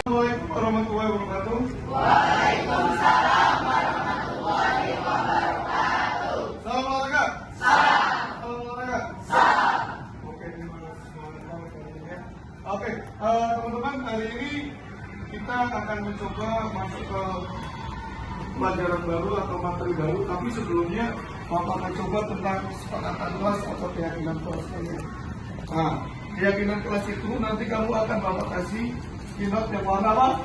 Assalamualaikum warahmatullahi wabarakatuh. Waalaikumsalam warahmatullahi wabarakatuh. Salam olahraga. Salam. Salam olahraga. Salam. Oke, terima kasih semuanya. Oke, teman-teman, hari ini kita akan mencoba masuk ke pelajaran baru atau materi baru. Tapi sebelumnya, Bapak akan coba tentang kesepakatan kelas atau keyakinan kelas kalian. Nah, keyakinan kelas itu nanti kamu akan Bapak kasih Kinot yang warna apa?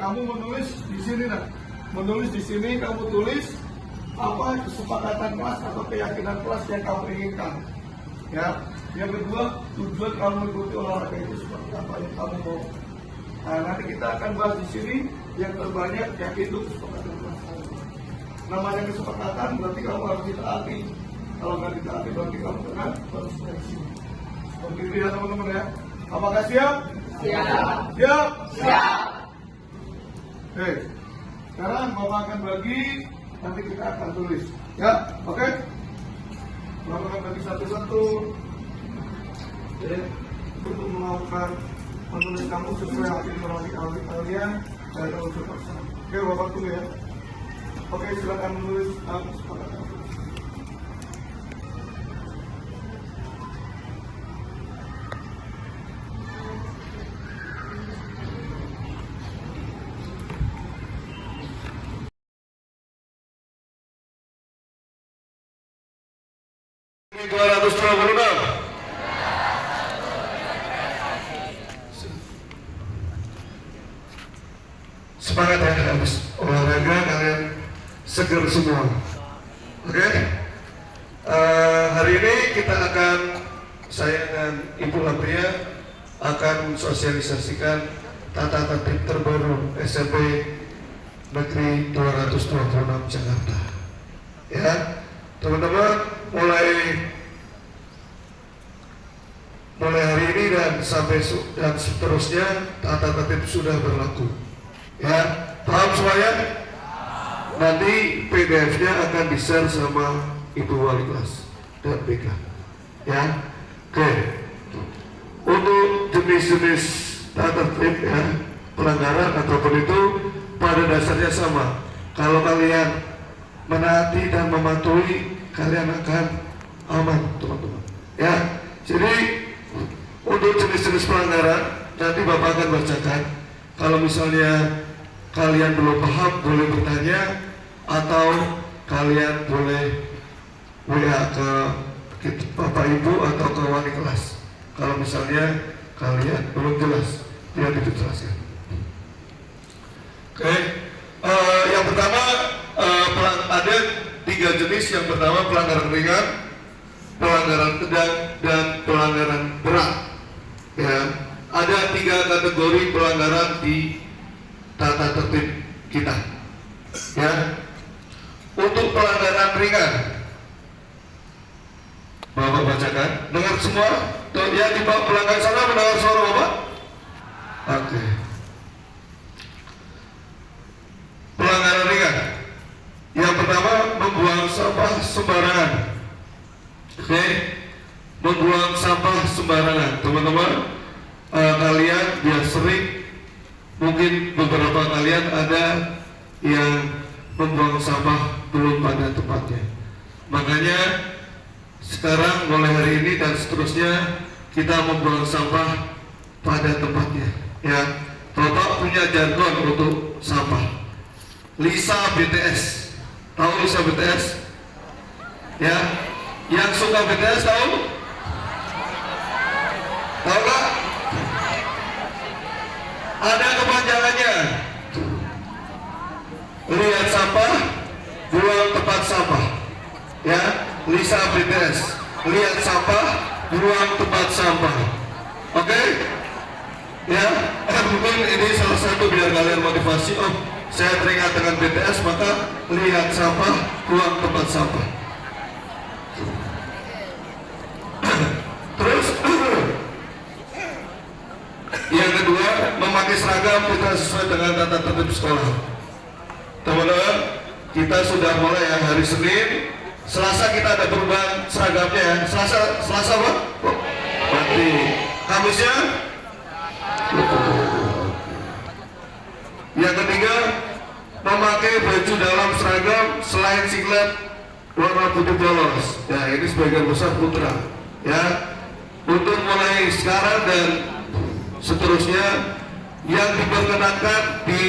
Kamu menulis di sini, nah. Menulis di sini, kamu tulis apa kesepakatan kelas atau keyakinan kelas yang kamu inginkan. Ya. Yang kedua, tujuan kamu mengikuti olahraga itu seperti apa yang kamu mau. Nah, nanti kita akan bahas di sini yang terbanyak yaitu kesepakatan kelas. Namanya kesepakatan berarti kamu harus ditaati. Kalau nggak ditaati berarti kamu kena konsekuensi. Seperti itu ya teman-teman ya. Apakah siap? Siap. Siap. Siap. Oke. Sekarang Bapak akan bagi, nanti kita akan tulis. Ya, oke? Bapak akan bagi satu-satu. Oke. Untuk melakukan menulis kamu sesuai hasil melalui kalian dan unsur paksa. Oke, Bapak tunggu ya. Oke, silakan menulis kesepakatan. Ini 226. Semangat ya, habis olahraga kalian seger semua. Oke? Hari ini saya dan Ibu Lapria akan mensosialisasikan tata tertib terbaru SMP Negeri 226 Jakarta. Ya, teman-teman, mulai hari ini dan sampai dan seterusnya tata tertib sudah berlaku. Ya, paham semuanya? Nanti PDF-nya akan di-share sama Ibu Wali kelas dan BK. Ya, oke. Untuk jenis-jenis tata tertib ya, pelanggaran ataupun itu pada dasarnya sama. Kalau kalian menaati dan mematuhi, kalian akan aman, teman-teman. Ya, jadi untuk jenis-jenis pelanggaran nanti Bapak akan bacakan. Kalau misalnya kalian belum paham, boleh bertanya atau kalian boleh WA ke Bapak Ibu atau ke wali kelas. Kalau misalnya kalian belum jelas, biar dijelaskan. Oke, yang pertama ada 3 jenis. Yang pertama pelanggaran ringan, pelanggaran sedang, dan pelanggaran berat. Ya, ada 3 kategori pelanggaran di tata tertib kita. Ya, untuk pelanggaran ringan, Bapak bacakan. Dengar semua. Tuh, ya di bawah pelanggaran sana mendengar suara Bapak. Oke. Pelanggaran ringan. Yang pertama, membuang sampah sembarangan. Oke, membuang sampah sembarangan. Teman-teman, kalian biar sering, mungkin beberapa kalian ada yang membuang sampah belum pada tempatnya. Makanya sekarang mulai hari ini dan seterusnya kita membuang sampah pada tempatnya. Ya, Bapak punya jargon untuk sampah. Lisa BTS. Tahu Lisa BTS? Ya, yang suka BTS tahu? Tahu nggak? Ada kepanjangannya. Lihat sampah, buang tempat sampah. Ya, Lisa BTS. Lihat sampah, buang tempat sampah. Oke? Ya, mungkin ini salah satu biar kalian motivasi. Oh, saya teringat dengan BTS, maka lihat sampah, buang tempat sampah. Terus yang kedua, memakai seragam tidak sesuai dengan tata tertib sekolah. Teman-teman, kita sudah mulai ya, hari Senin, Selasa kita ada perubahan seragamnya ya. Selasa apa? Berarti Kamisnya Yang ketiga, memakai baju dalam seragam selain singlet warna putih polos. Ya, ini sebagian besar putra. Ya, untuk mulai sekarang dan seterusnya yang diperkenakan di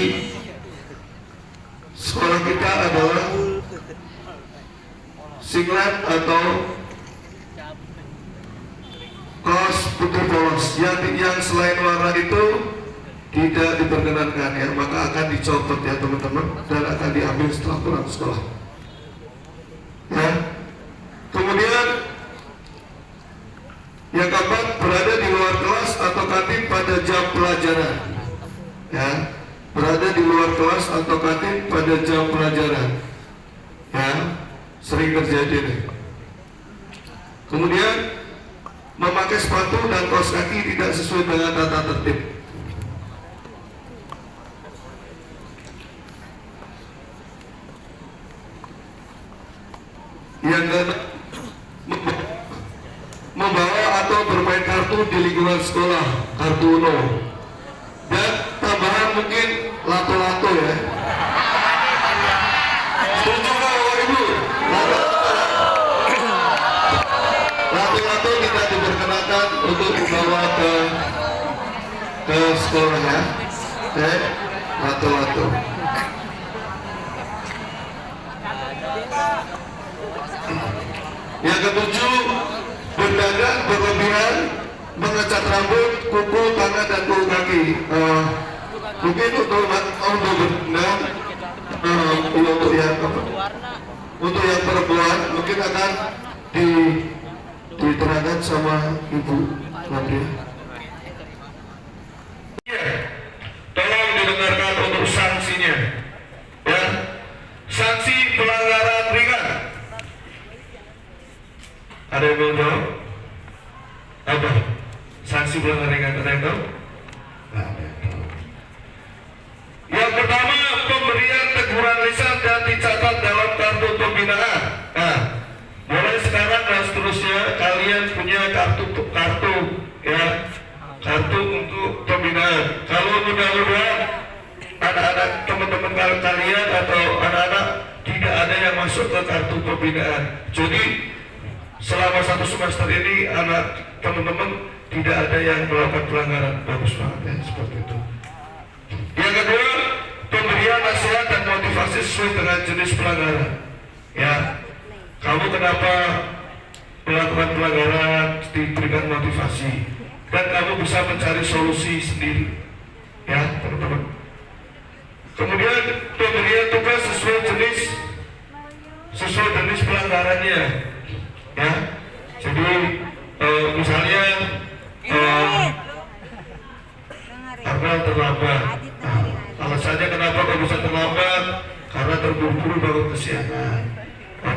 sekolah kita adalah singlet atau kaos putih polos. Yang selain warna itu tidak diperkenankan ya, maka akan dicopot ya teman-teman dan akan diambil setelah pulang sekolah. Ya. Kemudian yang keempat, berada di luar kelas atau kantin pada jam pelajaran. Ya, berada di luar kelas atau kantin pada jam pelajaran. Ya, sering terjadi nih. Kemudian memakai sepatu dan kaos kaki tidak sesuai dengan tata tertib. Yang keenam, membawa atau bermain kartu di lingkungan sekolah, kartu Uno. Dan tambahan mungkin lato-lato ya. Setuju nggak Bapak Ibu? Lato-lato tidak diperkenakan untuk dibawa ke sekolah ya. Oke, lato-lato. Yang ketujuh, berdandan berlebihan, mengecat rambut, kuku, tangan dan kuku kaki. Mungkin untuk yang perempuan mungkin akan diterangkan sama Ibu Nadia. Tolong didengarkan untuk sanksinya. Ya, sanksi pelanggaran ringan. Ada yang mau jawab? Apa? Sanksi pelanggaran ringan ada yang tahu? Yang pertama, pemberian teguran lisan dan dicatat dalam kartu pembinaan. Nah, mulai sekarang dan seterusnya kalian punya kartu ya, kartu untuk pembinaan. Kalau mudah-mudahan anak-anak teman-teman kalian atau anak-anak tidak ada yang masuk ke kartu pembinaan. Jadi selama 1 semester ini anak teman-teman tidak ada yang melakukan pelanggaran. Bagus banget ya, seperti itu. Yang kedua, pemberian nasihat dan motivasi sesuai dengan jenis pelanggaran. Ya, kamu kenapa melakukan pelanggaran, diberikan motivasi dan kamu bisa mencari solusi sendiri. Ya, teman-teman. Kemudian pemberian tugas sesuai jenis pelanggarannya. Ya, jadi misalnya karena terlambat. Alasannya kenapa kok bisa terlambat? Karena terburu-buru bangun kesiangan.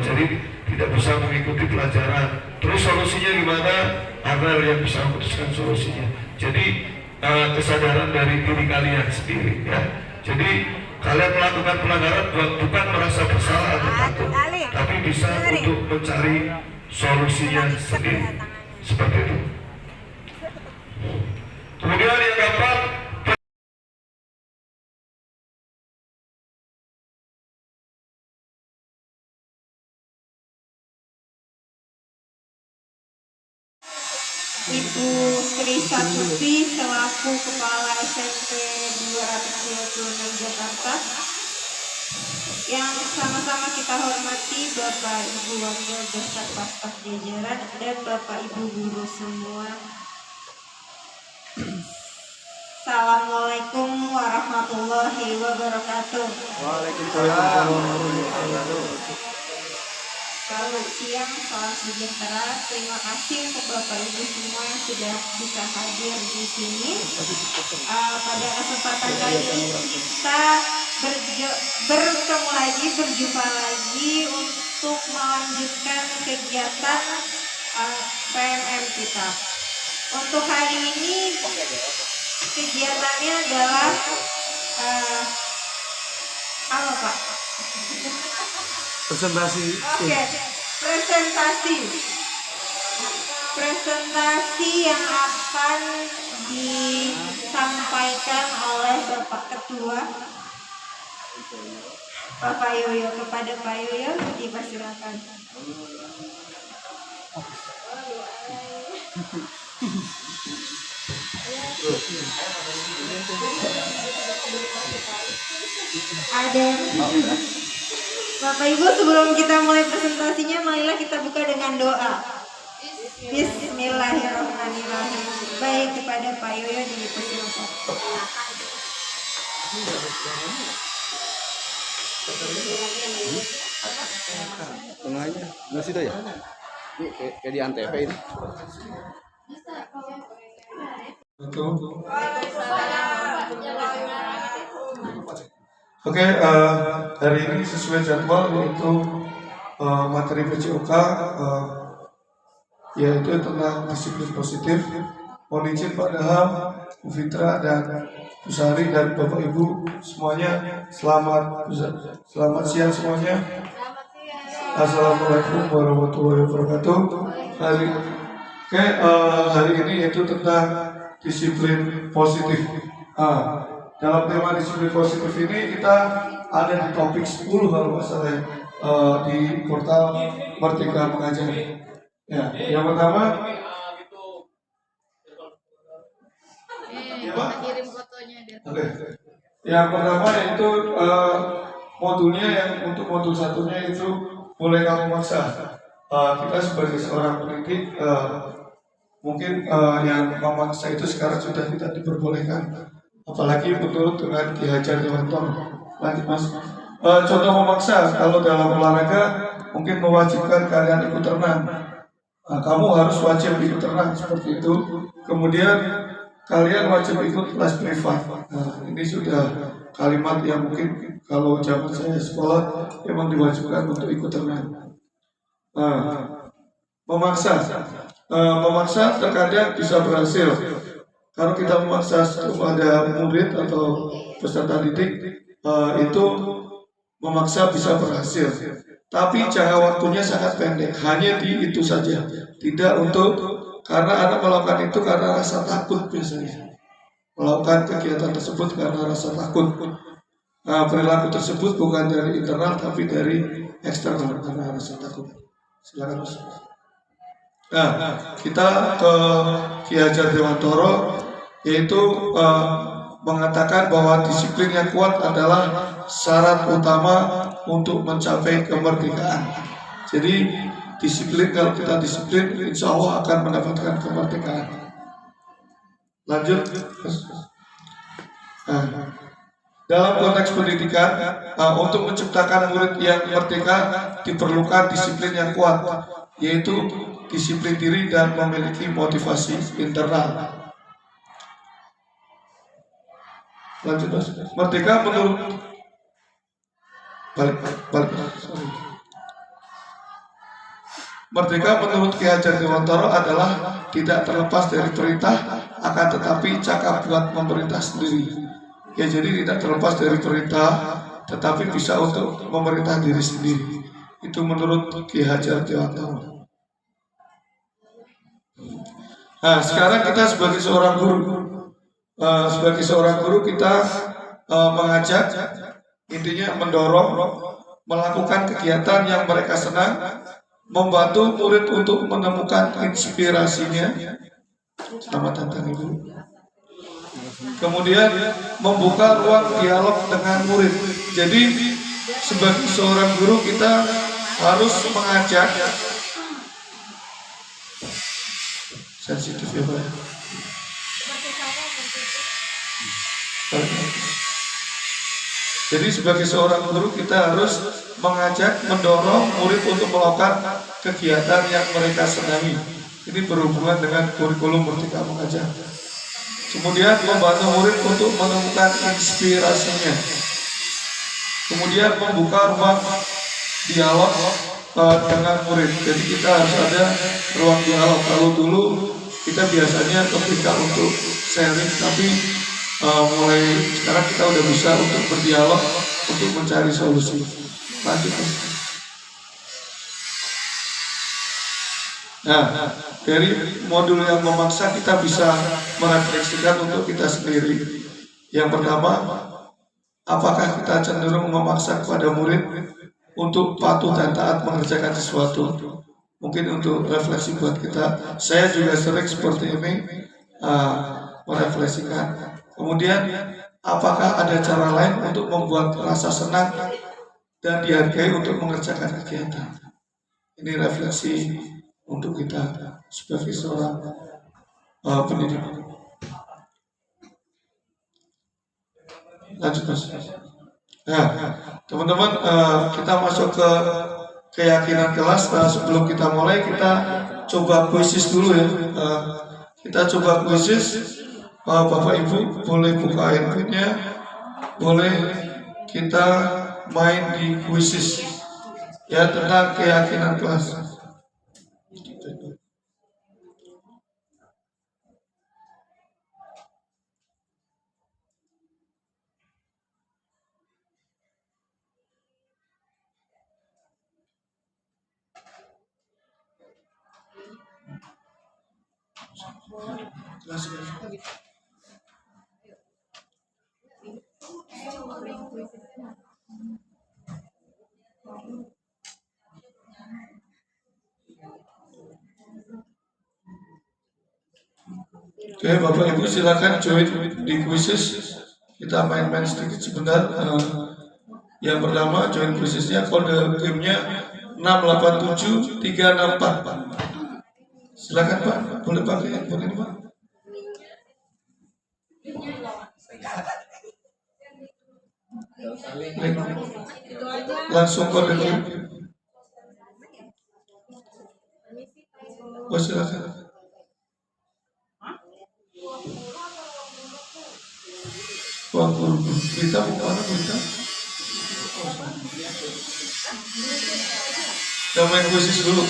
Jadi tidak bisa mengikuti pelajaran. Terus solusinya gimana? Agar yang bisa memutuskan solusinya. Jadi kesadaran dari diri kalian sendiri. Ya. Jadi kalian melakukan pelanggaran bukan merasa bersalah atau takut, tapi bisa untuk mencari solusinya sendiri. Seperti itu. Kemudian yang keempat, Ibu Sri Satuti selaku Kepala SMP 226 Jakarta, yang sama-sama kita hormati Bapak Ibu Wakil beserta staf jajaran dan Bapak Ibu guru semua. Assalamualaikum warahmatullahi wabarakatuh. Waalaikumsalam warahmatullahi wabarakatuh. Selamat siang, salam sejahtera. Terima kasih untuk Bapak Ibu semua yang sudah bisa hadir di sini. Pada kesempatan kali ini kita berjumpa lagi untuk melanjutkan kegiatan PMM kita. Untuk hari ini kegiatannya adalah apa Pak? Presentasi. Oke, presentasi yang akan disampaikan oleh Bapak Ketua Bapak Yoyo. Kepada Pak Yoyo dipersilakan. Ada. Bapak Ibu, sebelum kita mulai presentasinya, marilah kita buka dengan doa. Bismillahirrahmanirrahim. Baik, kepada Pak Yoyo dipersilakan. Tengahnya, nggak situ ya? Ini kayak di Antv ini. Oke, hari ini sesuai jadwal yaitu materi PCOK yaitu tentang disiplin positif. Mohon izin Pak Daham, Bu Fitra dan Bu Sari dan Bapak Ibu semuanya selamat siang semuanya. Assalamualaikum warahmatullahi wabarakatuh. Hari ini yaitu tentang disiplin positif. Dalam tema disiplin positif ini kita ada di topik 10 kalau nggak salah di portal Merdeka Mengajar. Ya, yang pertama kirim fotonya dia. Oke. Yang pertama yaitu modulnya yang untuk modul satunya itu boleh kamu maksa. Kita sebagai seorang pendidik mungkin yang memaksa itu sekarang sudah tidak diperbolehkan. Apalagi menurut dengan Ki Hajar Dewantoro. Lanjut Mas. Contoh memaksa kalau dalam olahraga mungkin mewajibkan kalian ikut renang. Kamu harus wajib ikut renang seperti itu. Kemudian kalian wajib ikut kelas privat. Ini sudah kalimat yang mungkin kalau zaman saya sekolah memang diwajibkan untuk ikut renang. Memaksa terkadang bisa berhasil. Kalau kita memaksa kepada murid atau peserta didik itu memaksa bisa berhasil. Tapi jangka waktunya sangat pendek, hanya di itu saja. Tidak untuk karena anak melakukan itu karena rasa takut biasanya. Melakukan kegiatan tersebut karena rasa takut. Perilaku tersebut bukan dari internal tapi dari eksternal karena rasa takut. Silakan Mas. Kita ke Ki Hajar Dewantoro yaitu mengatakan bahwa disiplin yang kuat adalah syarat utama untuk mencapai kemerdekaan. Jadi disiplin, kalau kita disiplin insya Allah akan mendapatkan kemerdekaan. Lanjut. Dalam konteks pendidikan, untuk menciptakan murid yang merdeka diperlukan disiplin yang kuat, yaitu disiplin diri dan memiliki motivasi internal. Lanjut Mas. Merdeka menurut Merdeka menurut Ki Hajar Dewantoro adalah tidak terlepas dari perintah, akan tetapi cakap buat memerintah sendiri. Ya, jadi tidak terlepas dari perintah, tetapi bisa untuk memerintah diri sendiri. Itu menurut Ki Hajar Dewantoro. Nah, sekarang kita sebagai seorang guru. Kita mengajak, intinya mendorong, melakukan kegiatan yang mereka senang, membantu murid untuk menemukan inspirasinya. Selamat datang Ibu. Kemudian membuka ruang dialog dengan murid. Jadi sebagai seorang guru kita harus mengajak. Sensitif ya Pak. Jadi sebagai seorang guru kita harus mengajak, mendorong murid untuk melakukan kegiatan yang mereka senangi. Ini berhubungan dengan kurikulum Merdeka Mengajar. Kemudian membantu murid untuk menemukan inspirasinya. Kemudian membuka ruang dialog dengan murid. Jadi kita harus ada ruang dialog. Kalau dulu kita biasanya ketika untuk sharing, tapi mulai sekarang kita udah bisa untuk berdialog, untuk mencari solusi. Lanjut. Nah, dari modul yang memaksa kita bisa merefleksikan untuk kita sendiri. Yang pertama, apakah kita cenderung memaksa kepada murid untuk patuh dan taat mengerjakan sesuatu? Mungkin untuk refleksi buat kita. Saya juga sering seperti ini merefleksikan. Kemudian, apakah ada cara lain untuk membuat rasa senang dan dihargai untuk mengerjakan kegiatan? Ini refleksi untuk kita sebagai seorang pendidik. Lanjut mas. Nah, teman-teman, kita masuk ke keyakinan kelas. Sebelum kita mulai, kita coba kuisis dulu ya. Kita coba kuisis. Bapak Ibu boleh buka handphonenya, boleh kita main di kuisis ya tentang keyakinan kelas. Oke, Bapak Ibu silakan join di kuisis. Kita main-main sedikit sebentar. Yang pertama join kuisisnya, kode gamenya 687364. Silakan Pak, boleh pakai handphone ini Pak. Langsung kode game. Oh silakan. Wah, kita mau mana kita? Kita main kuisis dulu.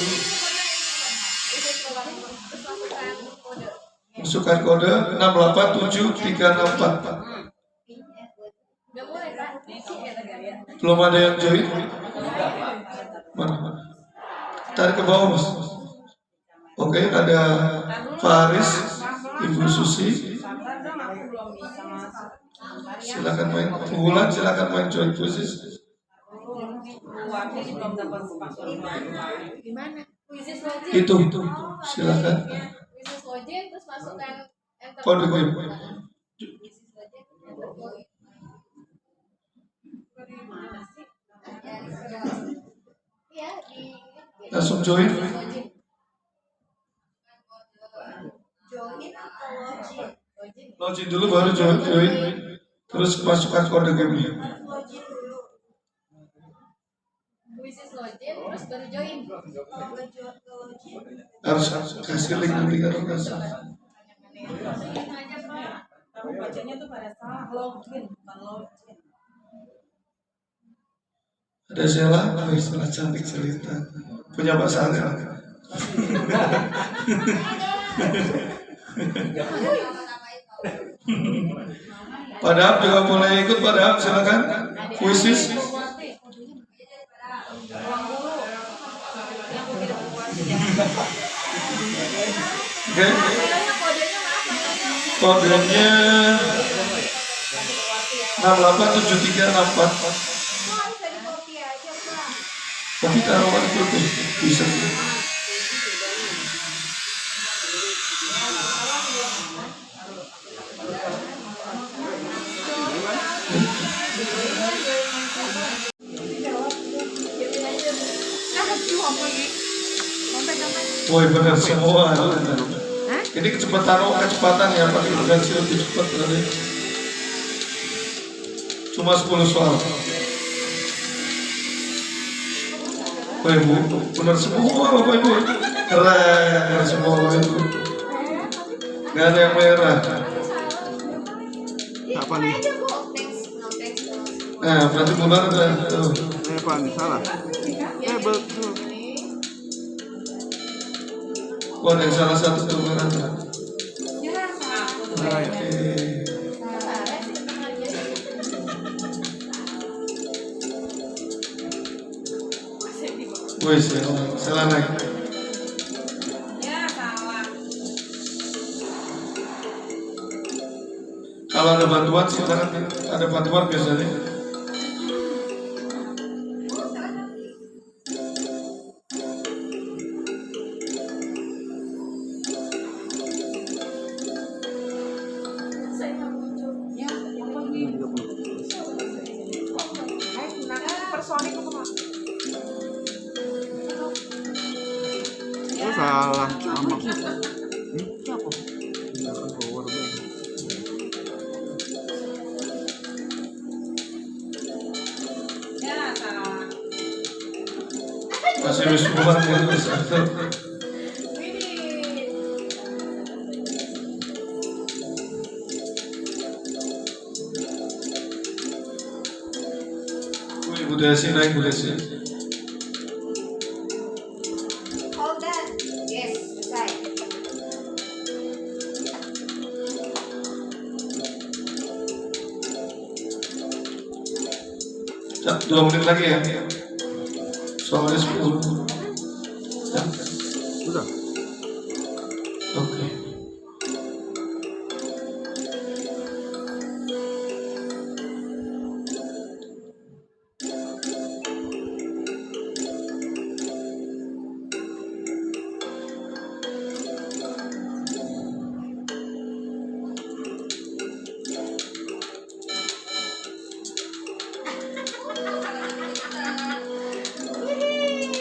Masukkan kode 687364. Belum ada yang join? Mana? Tarik ke bawah mas. Oke, ada Faris, Ibu Susi. Silakan main. Bulan silakan main join kuisis. Itu silakan. Kode game. Langsung join. Login dulu baru join. Terus masukkan kode game. Harus kasih link nanti kalau kasih. Ada Sheila, Sheila cantik cerita. Punya Pak Saleh. Padahal juga boleh ikut, padahal silakan. Kuisis. Oke. Kodenya 687364. Tapi taruhan itu bisa. Woi benar semua. Ini kecepatan ya Pak, versi lebih cepat tadi. Cuma 10 soal. Bapak Ibu, benar semua Bapak Ibu. Keren semua Bapak Ibu. Gak ada yang merah. Apa nih? Nah, berarti benar kan? Apa nih? Salah. Betul. Oh, ada salah satu benar. Oke. Wih, salah lagi. Kalau ada bantuan silakan, ada bantuan biasanya. Oh, salah sama. Tinggalkan power bank. Masih wis buat itu satu. Bu Desi naik Bu Desi. Hold that. Yes, selesai. Ya, 2 menit lagi ya. Soalnya 10. Ya. Sudah. Oke.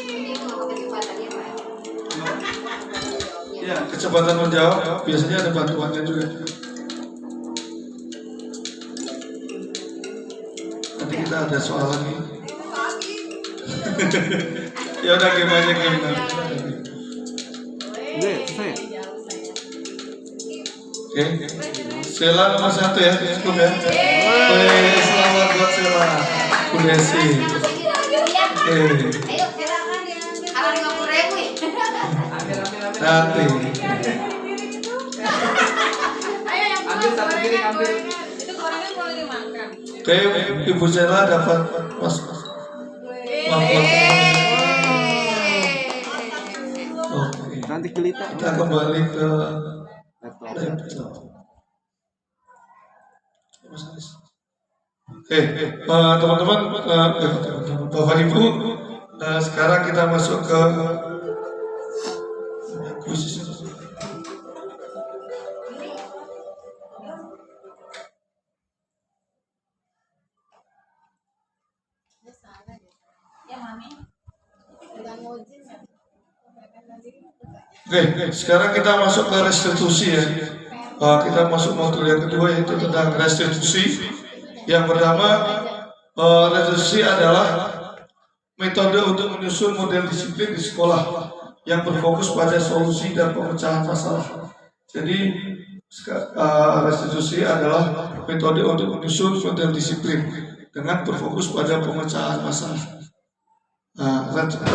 Ini mau kecepatannya Pak. Ya, kecepatan menjawab biasanya ada bantuannya juga. Nanti kita ada soal lagi. Ya udah game aja game. Udah, selesai. Oke. Sela nomor 1 ya, cukup ya. Selamat buat Sela. Bu Desi. Oke. Ayo silakan diambil. Kalau 50.000 ya. Nanti. Ayo yang Ambil satu piring, ambil. Itu gorengan boleh dimakan. Oke, Ibu Sela dapat mas. Oke. Nanti kelita. Kita kembali ke Laptop. laptop. Oke, teman-teman, Bapak Ibu, sekarang kita masuk ke kuis. Ya Mami. Oke, sekarang kita masuk ke restitusi ya. Kita masuk modul yang kedua yaitu tentang restitusi. Yang pertama, restitusi adalah metode untuk menyusun model disiplin di sekolah yang berfokus pada solusi dan pemecahan masalah. Jadi, restitusi adalah metode untuk menyusun model disiplin dengan berfokus pada pemecahan masalah.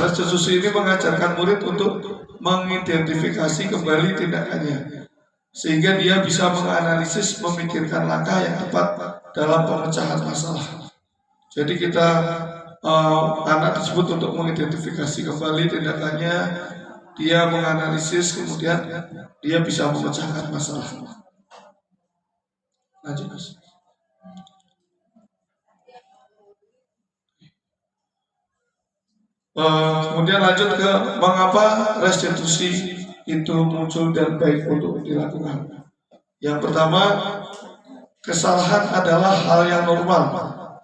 Restitusi ini mengajarkan murid untuk mengidentifikasi kembali tindakannya, sehingga dia bisa menganalisis, memikirkan langkah yang tepat dalam pemecahan masalah. Jadi kita anak tersebut untuk mengidentifikasi kembali tindakannya, dia menganalisis, kemudian dia bisa memecahkan masalah. Lanjut, Mas. Kemudian lanjut ke mengapa restitusi itu muncul dan baik untuk dilakukan. Yang pertama, kesalahan adalah hal yang normal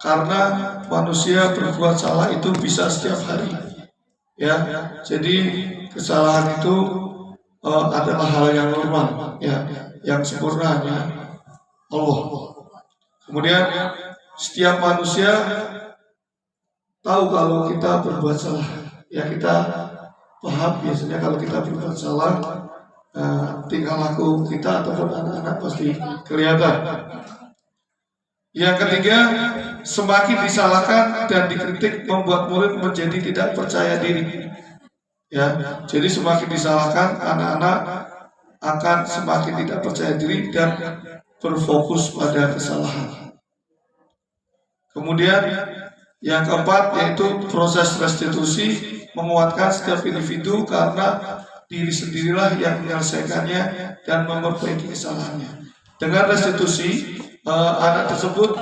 karena manusia berbuat salah itu bisa setiap hari. Ya, jadi kesalahan itu adalah hal yang normal. Ya, yang sempurna hanya Allah. Kemudian setiap manusia tahu kalau kita berbuat salah, ya kita paham biasanya kalau kita berbuat salah, tingkah laku kita ataupun anak-anak pasti kelihatan. Yang ketiga, semakin disalahkan dan dikritik membuat murid menjadi tidak percaya diri. Ya, jadi semakin disalahkan, anak-anak akan semakin tidak percaya diri dan berfokus pada kesalahan. Kemudian yang keempat yaitu proses restitusi menguatkan setiap individu karena diri sendirilah yang menyelesaikannya dan memperbaiki kesalahannya. Dengan restitusi anak tersebut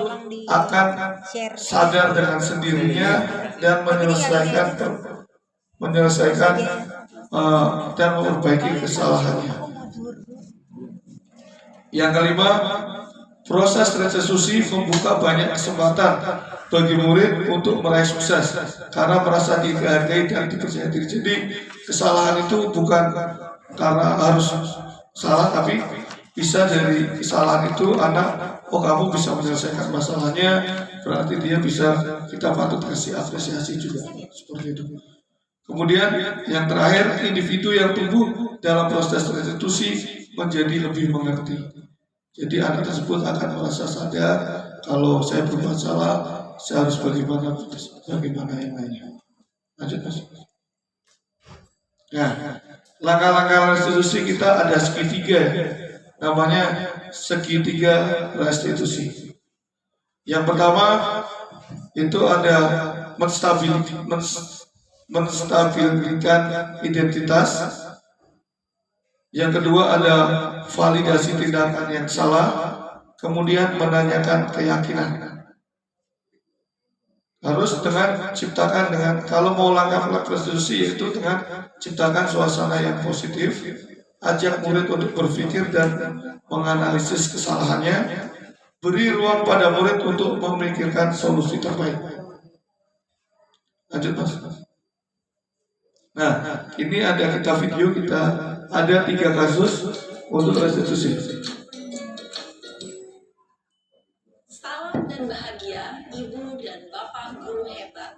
akan share sadar dengan sendirinya dan menyelesaikan dan memperbaiki kesalahannya. Yang kelima, proses restitusi membuka banyak kesempatan bagi murid untuk meraih sukses karena merasa dihargai dan dipercaya diri. Jadi kesalahan itu bukan karena harus salah, tapi bisa dari kesalahan itu anak, oh kamu bisa menyelesaikan masalahnya, berarti dia bisa, kita patut kasih apresiasi juga, seperti itu. Kemudian yang terakhir, individu yang tumbuh dalam proses restitusi menjadi lebih mengerti. Jadi anak tersebut akan merasa sadar kalau saya berbuat salah, saya harus bagaimana yang lainnya. Lanjut Mas. Nah, langkah-langkah restitusi kita ada segitiga, namanya segitiga restitusi. Yang pertama itu ada menstabilkan identitas. Yang kedua ada validasi tindakan yang salah, kemudian menanyakan keyakinan. Harus ciptakan kalau mau langkah restitusi yaitu dengan ciptakan suasana yang positif, ajak murid untuk berpikir dan menganalisis kesalahannya, beri ruang pada murid untuk memikirkan solusi terbaik. Lanjut Mas. Nah, ini ada video kita ada 3 kasus untuk restitusi. Salam dan bahagia Ibu dan Bapak guru hebat.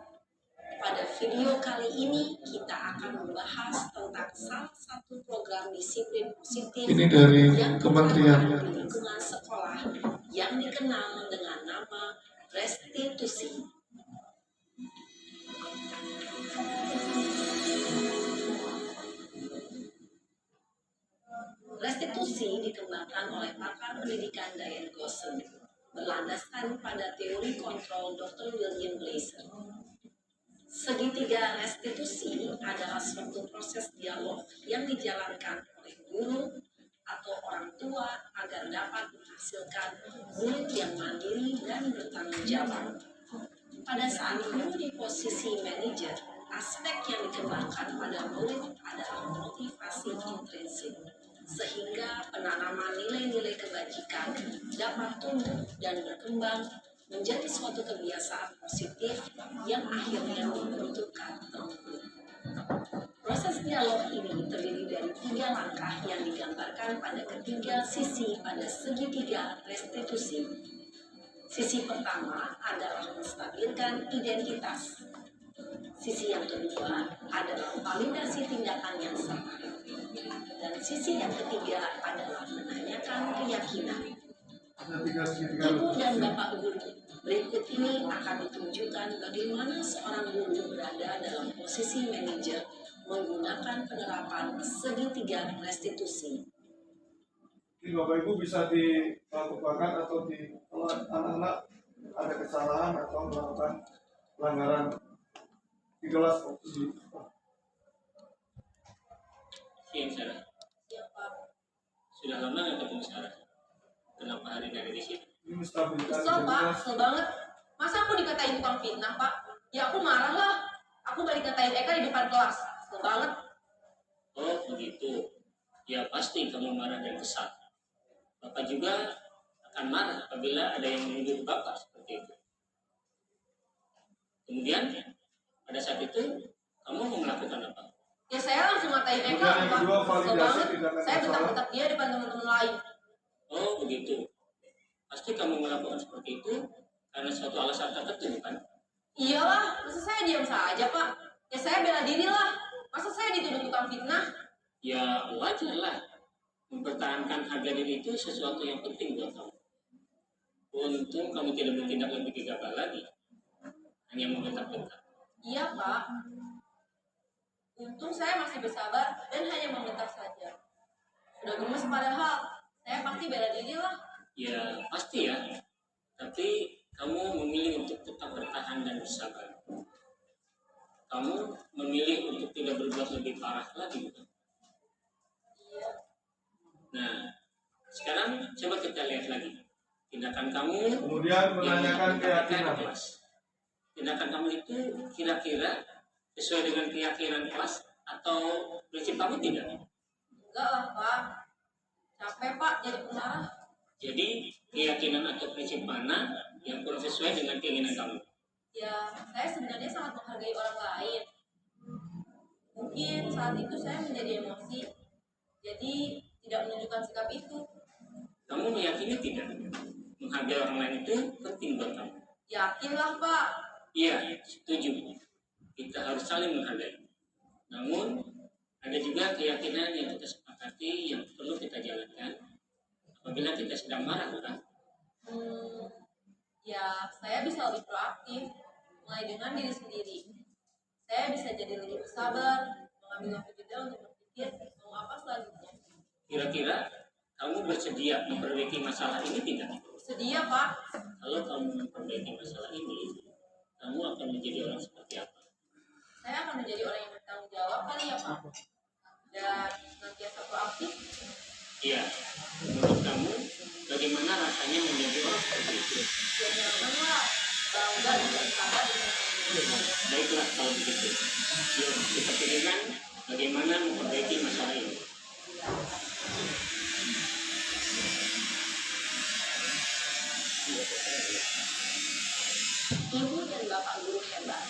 Pada video kali ini kita akan membahas tentang salah satu program disiplin positif Ini dari yang Kementerian di lingkungan sekolah yang dikenal dengan nama restitusi. Restitusi dikembangkan oleh pakar pendidikan Diane Gosson, berlandaskan pada teori kontrol Dr. William Glaser. Segitiga restitusi adalah suatu proses dialog yang dijalankan oleh guru atau orang tua agar dapat menghasilkan murid yang mandiri dan bertanggung jawab. Pada saat guru di posisi manajer, aspek yang dikembangkan pada murid adalah motivasi intrinsik, sehingga penanaman nilai-nilai kebajikan dapat tumbuh dan berkembang menjadi suatu kebiasaan positif yang akhirnya membentukkan temuan. Proses dialog ini terdiri dari 3 langkah yang digambarkan pada ketiga sisi pada segitiga restitusi. Sisi pertama adalah menstabilkan identitas. Sisi yang kedua adalah validasi tindakan yang salah. Dan sisi yang ketiga adalah menanyakan keyakinan. Ibu dan Bapak guru, berikut ini akan ditunjukkan bagaimana seorang guru berada dalam posisi manajer menggunakan penerapan segitiga restitusi. Ini Bapak Ibu bisa dilakukan atau kalau anak-anak ada kesalahan atau melakukan pelanggaran di kelas Siang Sarah. Siapa? Sudah lama nggak ketemu Sarah? Kenapa hari ini ada di sini? ini menstabilkan Kesel pak, identitas. kesel banget. Masa aku dikatain tukang fitnah pak? Ya aku marah lah. Aku balik katain Eka di depan kelas. Kesel banget. Oh begitu. Ya pasti kamu marah dan kesal. Bapak juga akan marah apabila ada yang menuduh Bapak seperti itu. Kemudian pada saat itu kamu mau melakukan apa? Ya saya langsung ngatain Eka Kemudian yang pak. kedua, Kesel validasi banget. tindakan Saya yang salah. bentak-bentak dia depan teman-teman lain. Oh begitu. Pasti kamu melakukan seperti itu karena suatu alasan tertentu kan? Iyalah, masa saya diam saja pak? Ya saya bela diri lah. Masa saya dituduh tukang fitnah? Ya wajar lah. Mempertahankan harga diri itu sesuatu yang penting buat kamu. Untung kamu tidak bertindak lebih gegabah lagi. Hanya membentak-bentak. Iya pak. Untung saya masih bersabar dan hanya membentak saja. Sudah gemes padahal. Saya pasti bela diri lah. Ya pasti ya. Tapi kamu memilih untuk tetap bertahan dan bersabar. Kamu memilih untuk tidak berbuat lebih parah lagi, bukan? Iya. Nah, sekarang coba kita lihat lagi. tindakan kamu Kemudian menanyakan yang diutamakan keyakinan. di kelas. Tindakan kamu itu kira-kira sesuai dengan keyakinan kelas atau prinsip kamu tidak? Enggak lah Pak, capek Pak jadi pengarah. Jadi keyakinan atau prinsip mana yang kurang sesuai dengan keinginan kamu? Ya, saya sebenarnya sangat menghargai orang lain. Mungkin saat itu saya menjadi emosi, jadi tidak menunjukkan sikap itu. Kamu meyakini tidak menghargai orang lain itu penting buat kamu? Yakinlah Pak. Iya, setuju. Kita harus saling menghargai. Namun ada juga keyakinan yang kita sepakati yang perlu kita jalankan apabila kita sedang marah, bukan? Ya, saya bisa lebih proaktif, mulai dengan diri sendiri. Saya bisa jadi lebih bersabar, mengambil waktu jeda untuk berpikir mau apa selanjutnya. Kira-kira kamu bersedia memperbaiki masalah ini tidak? Sedia Pak. Kalau kamu memperbaiki masalah ini, kamu akan menjadi orang seperti apa? Saya akan menjadi orang yang bertanggung jawab kali ya Pak. Dan senantiasa proaktif. Iya, menurut kamu bagaimana rasanya menjadi orang seperti itu? Ya nyaman lah, bangga dan bersabar dengan Baiklah kalau begitu. Yuk kita pikirkan bagaimana memperbaiki masalah ini. Ibu dan Bapak guru hebat.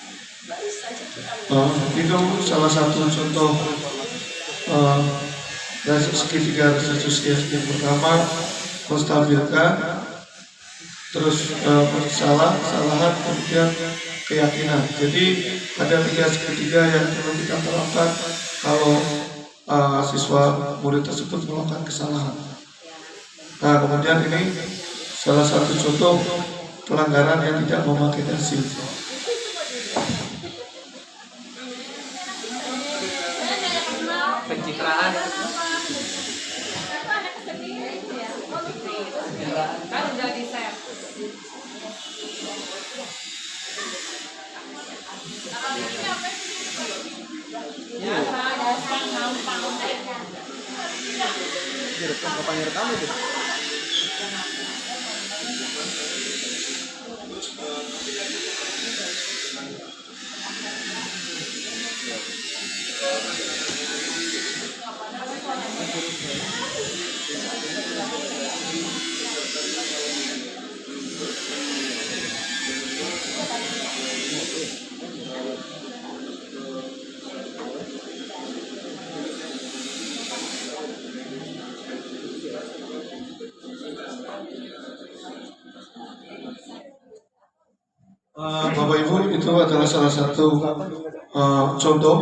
Baru saja kita Itu salah satu contoh dari segitiga restitusi yang pertama menstabilkan, terus kesalahan, kemudian keyakinan. Jadi ada 3 segitiga yang perlu kita terapkan kalau siswa murid tersebut melakukan kesalahan. Nah, kemudian ini salah satu contoh pelanggaran yang tidak memakai dasi. Pencitraan. Kan udah di save. Direkam kapan rekam itu? Bapak Ibu, itu adalah salah satu contoh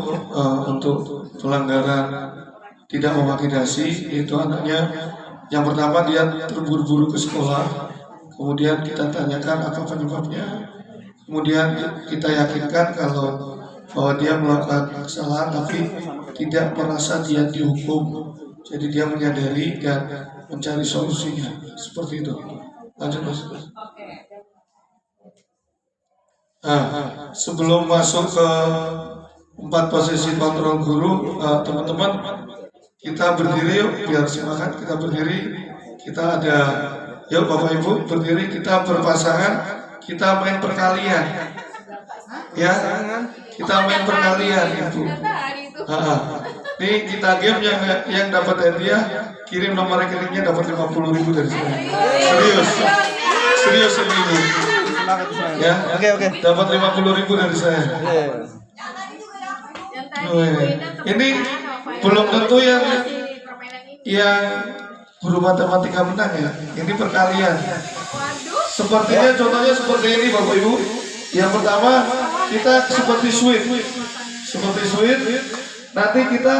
untuk pelanggaran tidak memakai dasi, yaitu anaknya yang pertama dia terburu-buru ke sekolah, kemudian kita tanyakan apa penyebabnya, kemudian kita yakinkan kalau bahwa dia melakukan kesalahan tapi tidak merasa dia dihukum, jadi dia menyadari dan mencari solusinya, seperti itu. Lanjut Mas. Sebelum masuk ke 4 posisi kontrol guru, teman-teman kita berdiri yuk, biar semangat. Kita berdiri, kita ada, yuk Bapak Ibu berdiri, kita berpasangan, kita main perkalian, ya, kita main perkalian Ibu. Ini kita game yang dapat hadiah, kirim nomor rekeningnya dapat 50.000 dari saya. Serius ini Ibu. Ya, oke. Dapat 50.000 dari saya. Ini belum tentu yang guru matematika menang ya. Ini perkalian. Sepertinya contohnya seperti ini Bapak Ibu. Yang pertama kita seperti sweet. Nanti kita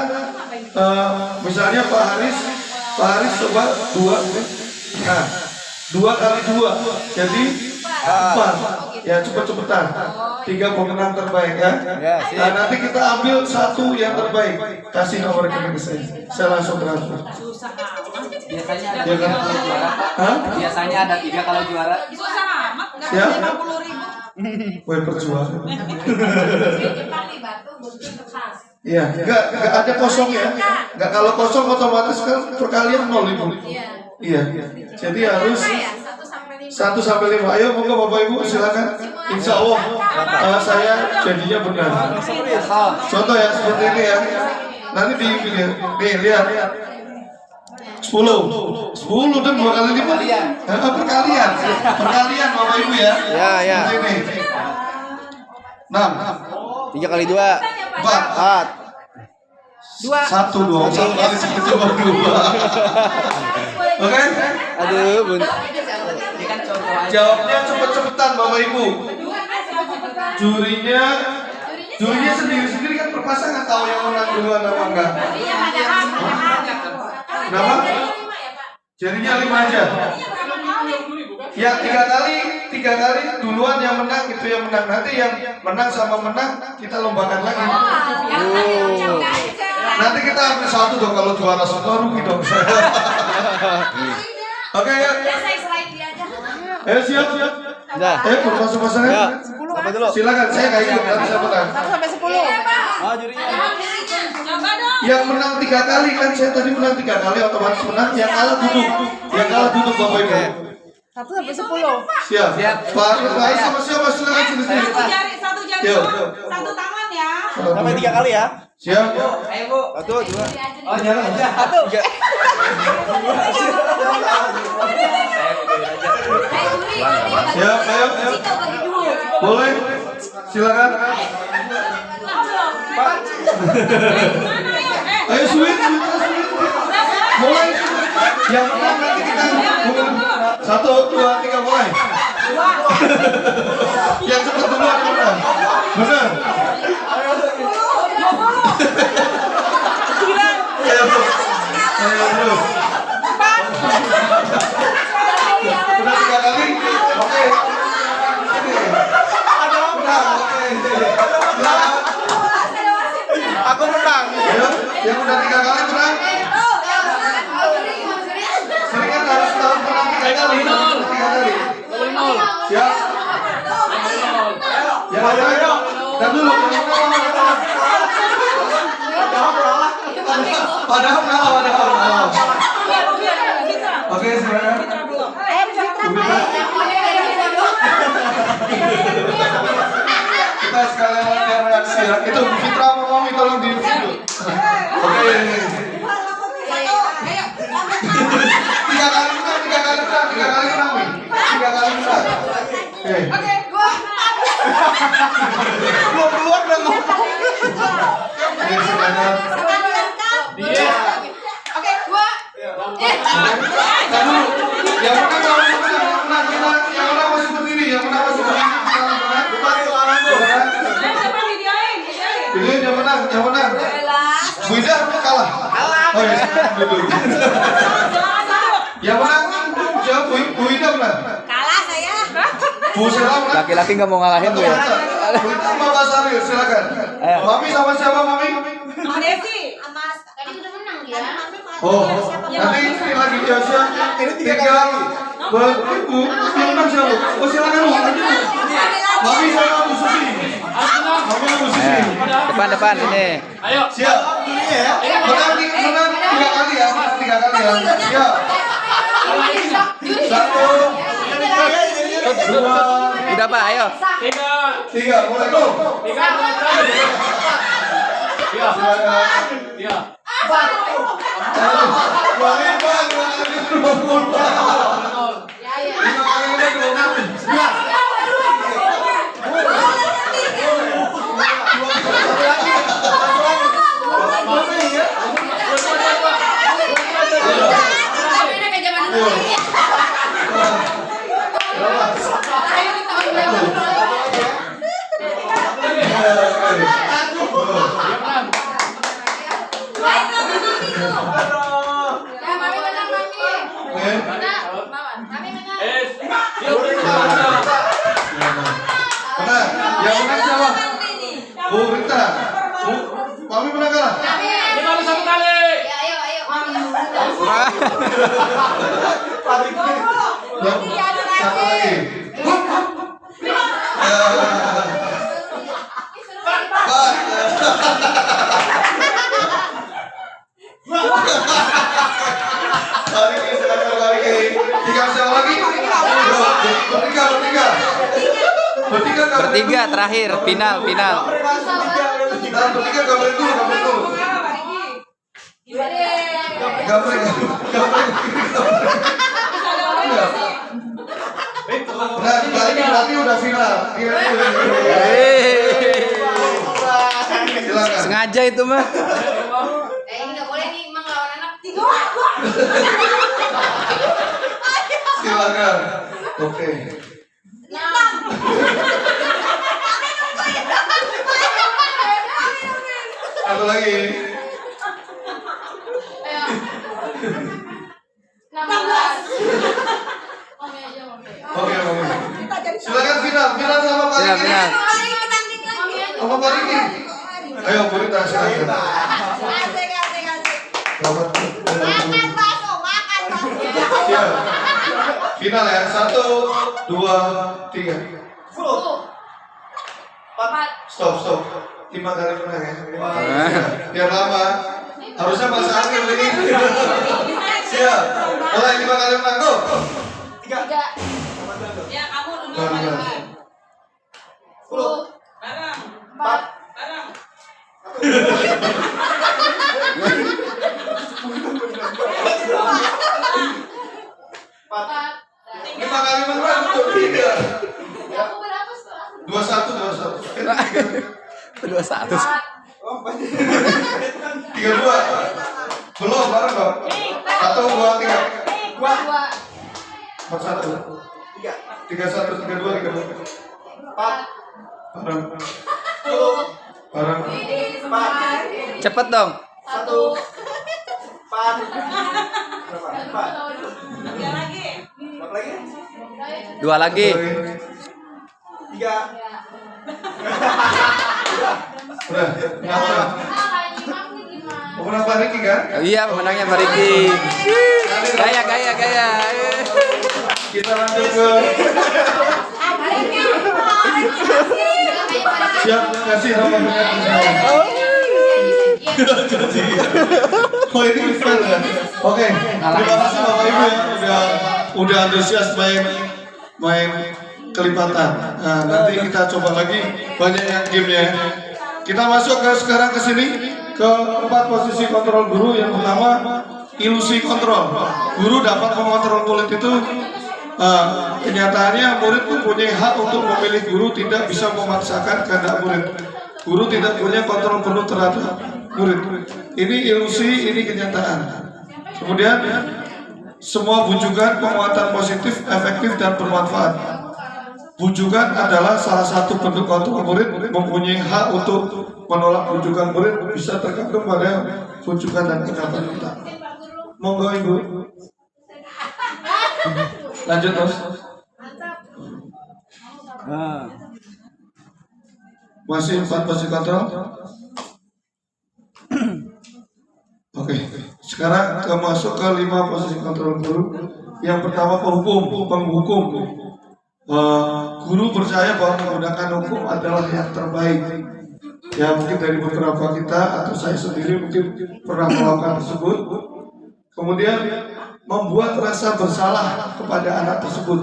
misalnya Pak Haris coba 2. Nah, 2 kali 2 jadi 4. Ya cepet-cepetan. 3 pemenang terbaik ya. Nah, nanti kita ambil 1 yang terbaik. Kasih nomor rekening ke saya. Saya langsung transfer. Biasanya ada 3 kalau juara. Biasanya ada 3 kalau juara. susah amat, nggak Ya. 50.000. Woi perjuangan. Iya, enggak ada kosong ya. Enggak, kalau kosong otomatis kan perkalian 0 Ibu. Iya. Jadi harus 1 sampai 1 sampai 5. Ayo monggo Bapak Ibu silakan. Insya Allah saya jadinya benar. Contoh ya seperti ini ya. Nanti di video. Nih lihat. 10 dan 2 kali lipat. Perkalian Bapak Ibu ya. Ya. Seperti ini. 6. 3 kali 2. 4. 1, 2 kali 1 coba 2. Oke? Aduh, Bun. Jawabnya cepet-cepetan Bapak Ibu. Jurinya sendiri-sendiri kan berpasangan, tahu yang menang duluan apa enggak? Kenapa? Jarinya 5 aja. Yang 3 kali duluan yang menang itu yang menang. Nanti yang menang sama menang kita lombakan lagi. Nanti kita ambil 1 dong, kalau juara 1 rugi dong. Oke ya. Ayo siap. Udah. Berpasang-pasangan. Ya. Apa dulu? Silakan, saya nggak ikut, nanti saya menang. 1 sampai 10. Oh, jurinya. Yang menang 3 kali kan, saya tadi menang 3 kali otomatis menang. Yang kalah duduk Bapak Ibu. 1 sampai 10. Siap. Pak Ibu sama siapa silakan sini. Satu jari, Yuk. satu tangan ya. Sampai 3 kali ya. Siap. Ayo Bu. 1, 2. Oh jangan. 3. Siap, ayo. Boleh. Silakan. Ayo sweet. Mulai. Yang menang nanti kita 1, 2, 3 mulai. Yang cepat duluan yang menang. Benar. Ayo terus. Udah 3 kali. Oke. Aku menang. Ayo, yang udah 3 kali menang. Seringan harus tahu menang 3 kali. 3 kali. Siap. Yang ayo. Dan dulu. Padahal kalah. Oke, silakan. Kita sekalian lihat reaksi ya. Itu Bu Fitra sama Mami tolong di video. Oke. 3 kali menang. 3 kali menang. Oke. Belum keluar udah ngomong. Oke, semuanya. Oke, 2. Nah, dulu. Yang menang masih berdiri. Yang menang masih berdiri. Videoin yang menang. Bu Ida kalah. Oh ya, dulu. Yang menang jawab Bu Ida menang. Kalah saya. Bu Sela menang. Laki-laki nggak mau ngalahin tuh ya. Bu Ida sama Mbak Saril, silakan. Ayo. Mami sama siapa Mami? Sama Desi. Tadi udah menang dia. Oh, nanti ini lagi ya siap. Ini 3 kali. Bu, yang menang siapa? Oh silakan Bu. Mami sama Bu Susi. Mami sama Bu Susi. Depan ini. Ayo. Siap. Menang 3 kali ya. 3 kali ya. Siap. 1, 2, Udah Pak, ayo. 3. Mulai go. Yang menang siapa? Bu Rita. Mami menang kalah? Ini baru 1 kali. Satu lagi. Lari ke. Tiga siapa lagi? bertiga terakhir, final. Kita bertiga gambar dulu. Gambar. Nah, berarti udah final. Silakan. Sengaja itu mah. Ini nggak boleh nih, emang lawan anak. Silakan. Oke. Satu lagi. 16. Oke. Silakan final sama Pak Riki. Final. Sama Pak Riki. Ayo, Burita silakan. Siap. Final ya. 1, 2, 3. Stop. 5 kali menang ya. Biar lama. Harusnya Mas Akil ini. Siap. Mulai 5 kali menang. Go. 3. Ya, kamu dulu. 10. 4. Lima kali menang. 3. Aku berapa sekarang? 21. 21. 32. Belum bareng dong. 1, 2, 3. 2. 41. 31, 32, 34. 4. Bareng. Cepet dong. 1. 2 lagi. Udah. Kenapa? Pemenang Pak Riki kan? Iya, pemenangnya Pak Riki. Gaya. Kita lanjut ke siap kasih nomornya. Oh ini fair ya. Oke, terima kasih Bapak Ibu ya udah antusias main kelipatan. Nah, nanti kita coba lagi banyak yang gamenya. Kita masuk sekarang ke sini ke 4 posisi kontrol guru. Yang pertama ilusi kontrol. Guru dapat mengontrol murid itu. Kenyataannya murid mempunyai hak untuk memilih guru, tidak bisa memaksakan kehendak murid. Guru tidak punya kontrol penuh terhadap murid. Ini ilusi, ini kenyataan. Kemudian semua bujukan penguatan positif, efektif dan bermanfaat. Bujukan adalah salah satu bentuk kontrol murid, mempunyai hak untuk menolak bujukan murid, bisa tergantung pada bujukan dan kenyataan kita. Monggo Ibu. Lanjut terus. Masih 4 posisi kontrol. Oke. Sekarang kita masuk ke 5 posisi kontrol guru. Yang pertama penghukum. Guru percaya bahwa menggunakan hukum adalah yang terbaik. Ya mungkin dari beberapa kita atau saya sendiri mungkin pernah melakukan tersebut. Kemudian membuat rasa bersalah kepada anak tersebut.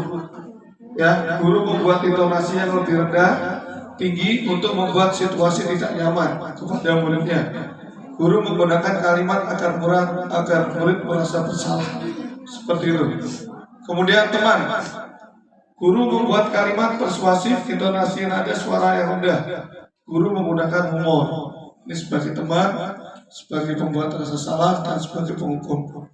Ya, guru membuat intonasi yang lebih rendah, tinggi untuk membuat situasi tidak nyaman kepada muridnya. Guru menggunakan kalimat agar murid merasa bersalah. Seperti itu. Kemudian teman. Guru membuat kalimat persuasif, intonasi nada suara yang rendah. Guru menggunakan humor. Ini sebagai teman, sebagai pembuat rasa salah, dan sebagai penghukum.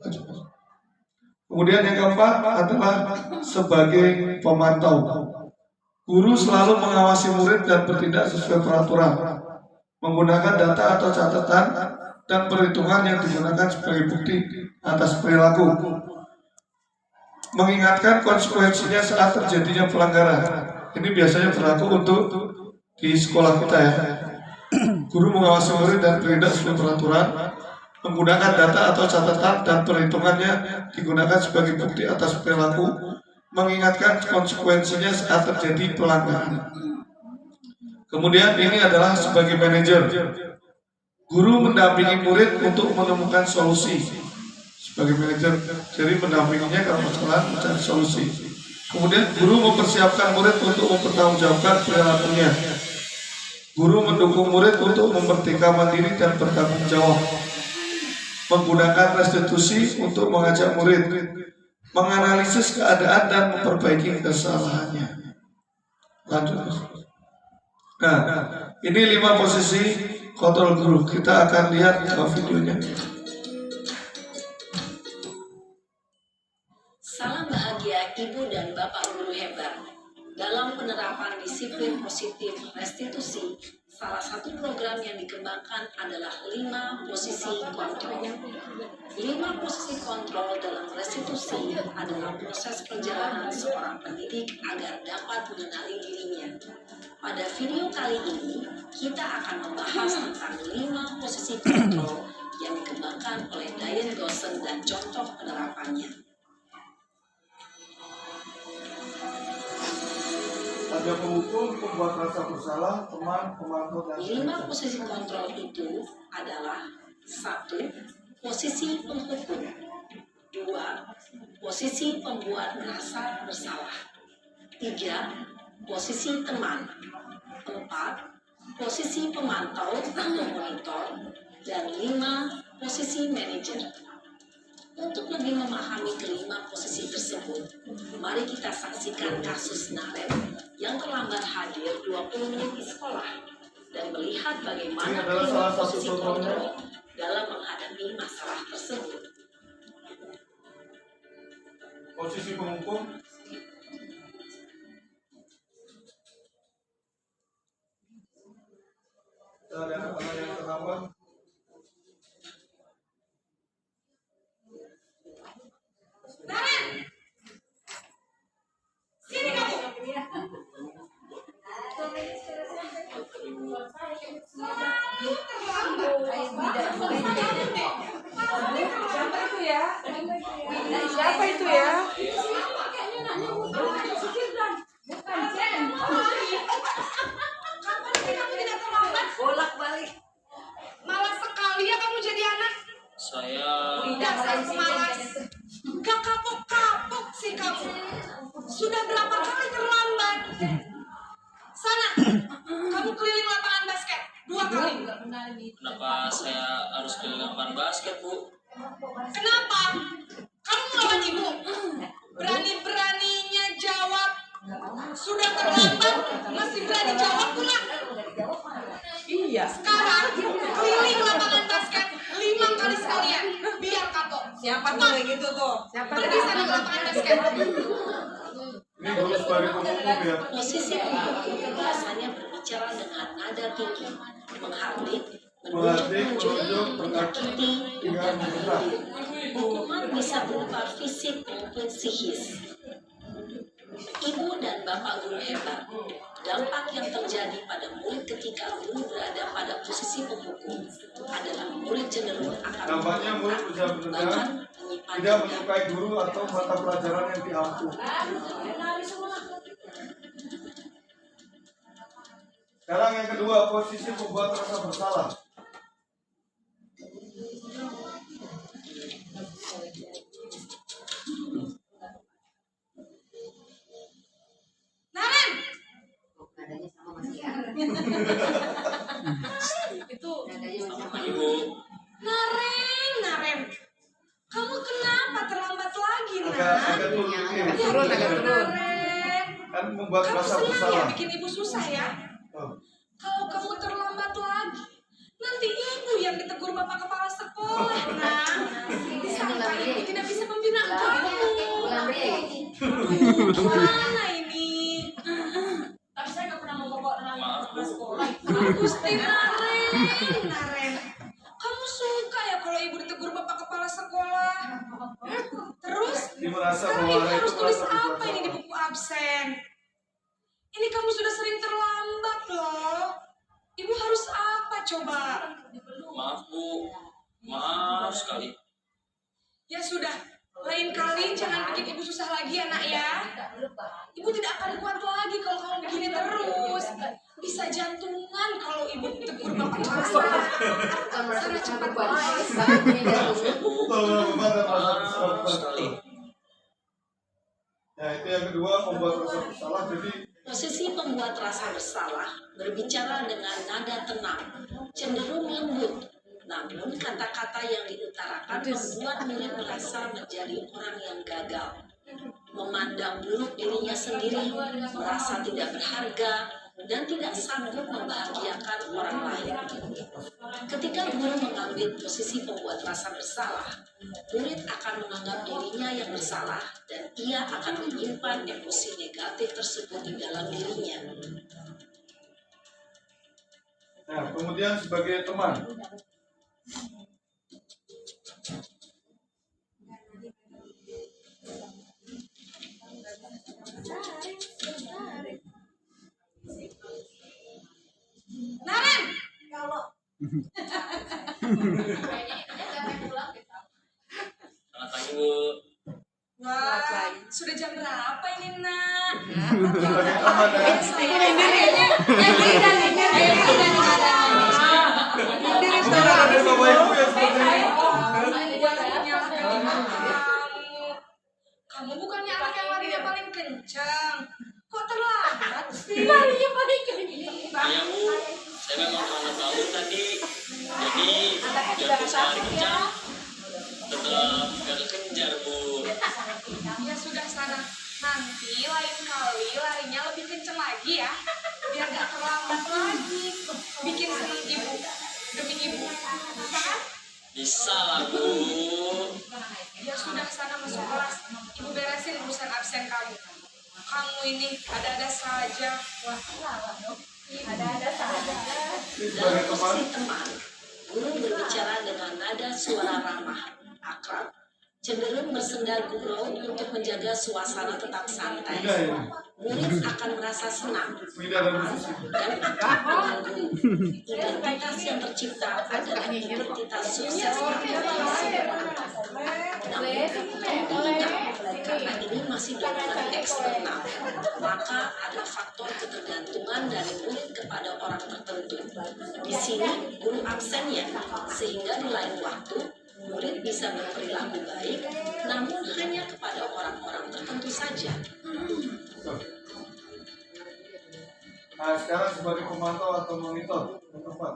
Kemudian yang keempat adalah sebagai pemantau. Guru selalu mengawasi murid dan bertindak sesuai peraturan, menggunakan data atau catatan dan perhitungan yang digunakan sebagai bukti atas perilaku, mengingatkan konsekuensinya saat terjadinya pelanggaran. Ini biasanya berlaku untuk di sekolah kita ya. Guru mengawasi murid dan bertindak sesuai peraturan, menggunakan data atau catatan dan perhitungannya digunakan sebagai bukti atas perilaku, mengingatkan konsekuensinya saat terjadi pelanggaran. Kemudian ini adalah sebagai manajer. Guru mendampingi murid untuk menemukan solusi. Sebagai manajer, jadi mendampinginya kalau masalah mencari solusi. Kemudian guru mempersiapkan murid untuk mempertanggungjawabkan perilakunya. Guru mendukung murid untuk memerdeka mandiri dan bertanggung jawab. Menggunakan restitusi untuk mengajak murid menganalisis keadaan dan memperbaiki kesalahannya. Lanjut. Nah, ini 5 posisi kontrol guru. Kita akan lihat videonya. Salam bahagia Ibu dan Bapak guru hebat. Dalam penerapan disiplin positif restitusi, salah satu program yang dikembangkan adalah 5 posisi kontrol. 5 posisi kontrol dalam restitusi adalah proses perjalanan seorang pendidik agar dapat mengenali dirinya. Pada video kali ini, kita akan membahas tentang 5 posisi kontrol yang dikembangkan oleh Diane Gosson dan contoh penerapannya. Ada penghukum, pembuat rasa bersalah, teman, pemantau, dan 5 posisi kontrol itu adalah 1. Posisi penghukum. 2. Posisi pembuat merasa bersalah. 3. Posisi teman. 4. Posisi pemantau atau monitor. Dan 5. Posisi manajer. Untuk lebih memahami kelima posisi tersebut, mari kita saksikan kasus Naren yang terlambat hadir 20 menit di sekolah dan melihat bagaimana kelima posisi kontrol dalam menghadapi masalah tersebut. posisi penghukum. Ada anak yang terlambat. Sini kamu. Siapa itu ya? Siapa itu ya? Kapan sih kamu tidak terlambat? Bolak-balik. Malas sekali ya kamu jadi anak. Saya Dasar pemalas. Gak kapok-kapok sih kamu. Sudah berapa kali terlambat? Sana, kamu keliling lapangan basket 2 kali. kenapa saya harus keliling lapangan basket, Bu? Kenapa? Kamu melawan ibu. Berani-beraninya jawab. Sudah terlambat, masih berani jawab pula. Iya. Sekarang keliling lapangan basket 5 kali sekalian. Biar kapok. Siapa tuh kayak gitu tuh? Pergi sana ke lapangan basket. Ini guru sebagai penghukum ya. Posisi penghukum biasanya berbicara dengan nada tinggi, menghardik, Menghardik, menunjuk, menunjuk, menyakiti, hingga dan menyerah. menyindir. Hukuman bisa berupa fisik maupun psikis. Ibu dan Bapak guru hebat, dampak yang terjadi pada murid ketika guru berada pada posisi penghukum adalah murid cenderung akan Dampaknya murid bisa bahkan belajar menyimpan tidak dendam. menyukai guru atau mata pelajaran yang diampu. Sekarang yang kedua, posisi pembuat rasa bersalah. Naren! Itu Ibu, Naren. Kamu kenapa terlambat lagi, Nak? Agak turun. Naren. Kan membuat Kamu rasa senang ya bersalah. bikin ibu susah ya? Oh. Kalau kamu terlambat lagi, nanti ibu yang ditegur bapak kepala sekolah, Nak. Disangka ibu tidak bisa membina kamu. Gimana ini? Tapi saya nggak pernah mau bawa anak ke sekolah. Gusti Naren. Kamu suka ya kalau ibu ditegur bapak kepala sekolah? Terus? Dia merasa Sekarang bahwa ibu itu harus tulis merasa apa ini di buku absen? Ini kamu sudah sering terlambat loh. Ibu harus apa coba? maaf Bu, maaf sekali. Ya sudah, lain kali jangan bikin ibu susah lagi ya, Nak ya. Ibu tidak akan kuat lagi kalau kamu begini terus. Bisa jantungan kalau ibu tegur bapak kelas. Sana cepat Maaf ya Bu, maaf sekali. Nah, itu yang kedua, membuat rasa bersalah. Jadi Posisi pembuat rasa bersalah berbicara dengan nada tenang, cenderung lembut. Namun kata-kata yang diutarakan membuat murid merasa menjadi orang yang gagal, memandang buruk dirinya sendiri, merasa tidak berharga, dan tidak sanggup membahagiakan orang lain. Ketika guru mengambil posisi pembuat rasa bersalah, murid akan menganggap dirinya yang bersalah dan ia akan menyimpan emosi negatif tersebut di dalam dirinya. nah, kemudian sebagai teman. Naren, Selamat pagi Bu. wah, sudah jam berapa ini nak? Sebagai teman ya. Mungkin ada dari Bapak Ibu yang seperti ini. Kamu bukannya anak yang larinya paling kencang. Kok terlambat sih? Larinya paling kencang. Iya Bu, saya memang anak tahu tadi. Jadi biar bisa lari kencang, tetap gak kejar Bu. Ya sudah sana. Nanti lain kali larinya lebih kencang lagi ya. Biar gak terlambat lagi. Bikin seneng ibu. Demi ibu. Bisa kan? Bisa lah Bu. Ya sudah sana masuk kelas. Ibu beresin urusan absen kamu. Kamu ini ada-ada saja. Wah, ada-ada saja. Dalam posisi teman, guru berbicara dengan nada suara ramah, akrab, cenderung bersenda gurau untuk menjaga suasana tetap santai. Murid akan merasa senang, aman, dan akrab dengan guru. Identitas yang tercipta adalah identitas sukses akademisi. Namun, karena ini masih dorongan eksternal, maka ada faktor ketergantungan dari murid kepada orang tertentu. Di sini, guru absennya, sehingga di lain waktu, murid bisa berperilaku baik, namun hanya kepada orang-orang tertentu saja. Nah, sekarang sebagai pemantau atau monitor tempat.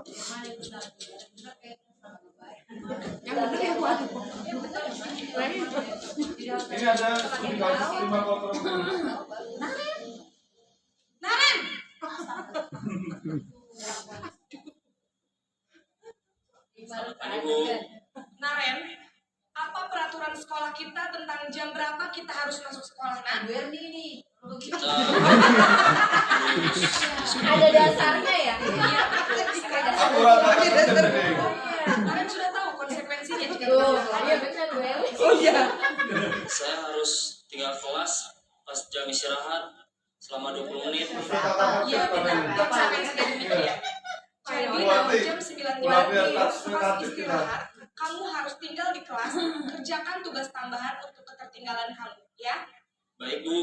Ini ada 5 kontrol. Naren! Selamat pagi Bu. Naren, apa peraturan sekolah kita tentang jam berapa kita harus masuk sekolah? Nah, Kita Ada dasarnya ya? iya. Aturan Naren sudah tahu konsekuensinya jika Tuh, kita iya benar Wel. saya harus tinggal kelas pas jam istirahat selama 20 menit. Iya benar, konsekuensinya demikian ya. Jadi dalam jam 9 pas istirahat, kamu harus tinggal di kelas, kerjakan tugas tambahan untuk ketertinggalan kamu, ya. Baik Bu.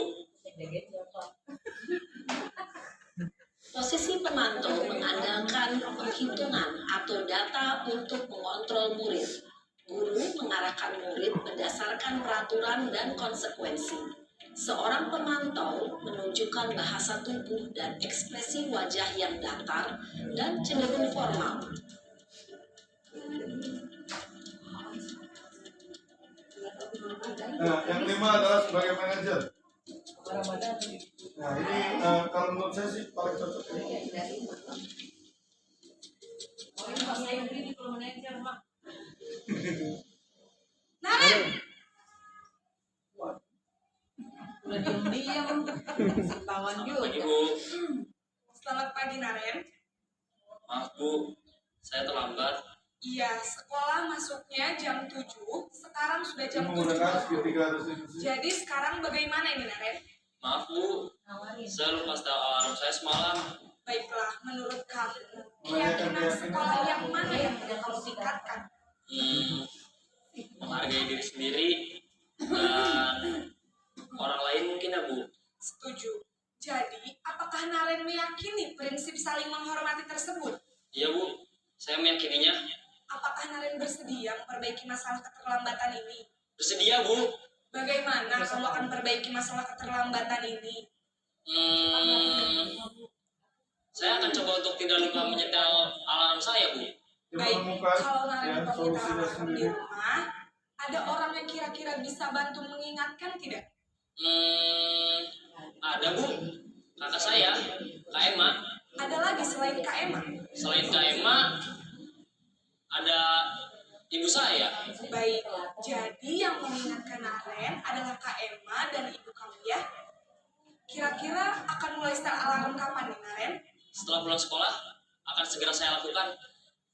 Posisi pemantau mengandalkan penghitungan atau data untuk mengontrol murid. Guru mengarahkan murid berdasarkan peraturan dan konsekuensi. Seorang pemantau menunjukkan bahasa tubuh dan ekspresi wajah yang datar dan cenderung formal. Nah, yang kelima adalah sebagai manajer. Nah, ini kalau menurut saya sih paling cocok ini. Naren, Selamat pagi Bu. selamat pagi Naren. Maaf Bu, saya terlambat. Iya, sekolah masuknya jam 7, sekarang sudah jam 7. Menggunakan segitiga restitusi. Jadi sekarang bagaimana ini Naren? Maaf Bu, saya lupa setel alarm saya semalam. Baiklah, menurut kamu, keyakinan sekolah yang mana yang tidak kamu tingkatkan? Menghargai diri sendiri dan orang lain mungkin ya Bu. Setuju. Jadi, apakah Naren meyakini prinsip saling menghormati tersebut? Iya Bu, saya meyakininya. Apakah Naren bersedia memperbaiki masalah keterlambatan ini? Bersedia Bu. Bagaimana kamu akan perbaiki masalah keterlambatan ini? Saya akan coba untuk tidak lupa menyetel alarm saya, Bu. Baik, kalau Naren lupa menyetel alarm di rumah, ada orang yang kira-kira bisa bantu mengingatkan tidak? Ada, Bu. Kakak saya, Kak Emma. Ada lagi selain Kak Emma? Selain Kak Emma, ada ibu saya. Baik, jadi yang mengingatkan Naren adalah Kak Emma dan ibu kamu ya? Kira-kira akan mulai setel alarm kapan nih Naren? Setelah pulang sekolah, akan segera saya lakukan.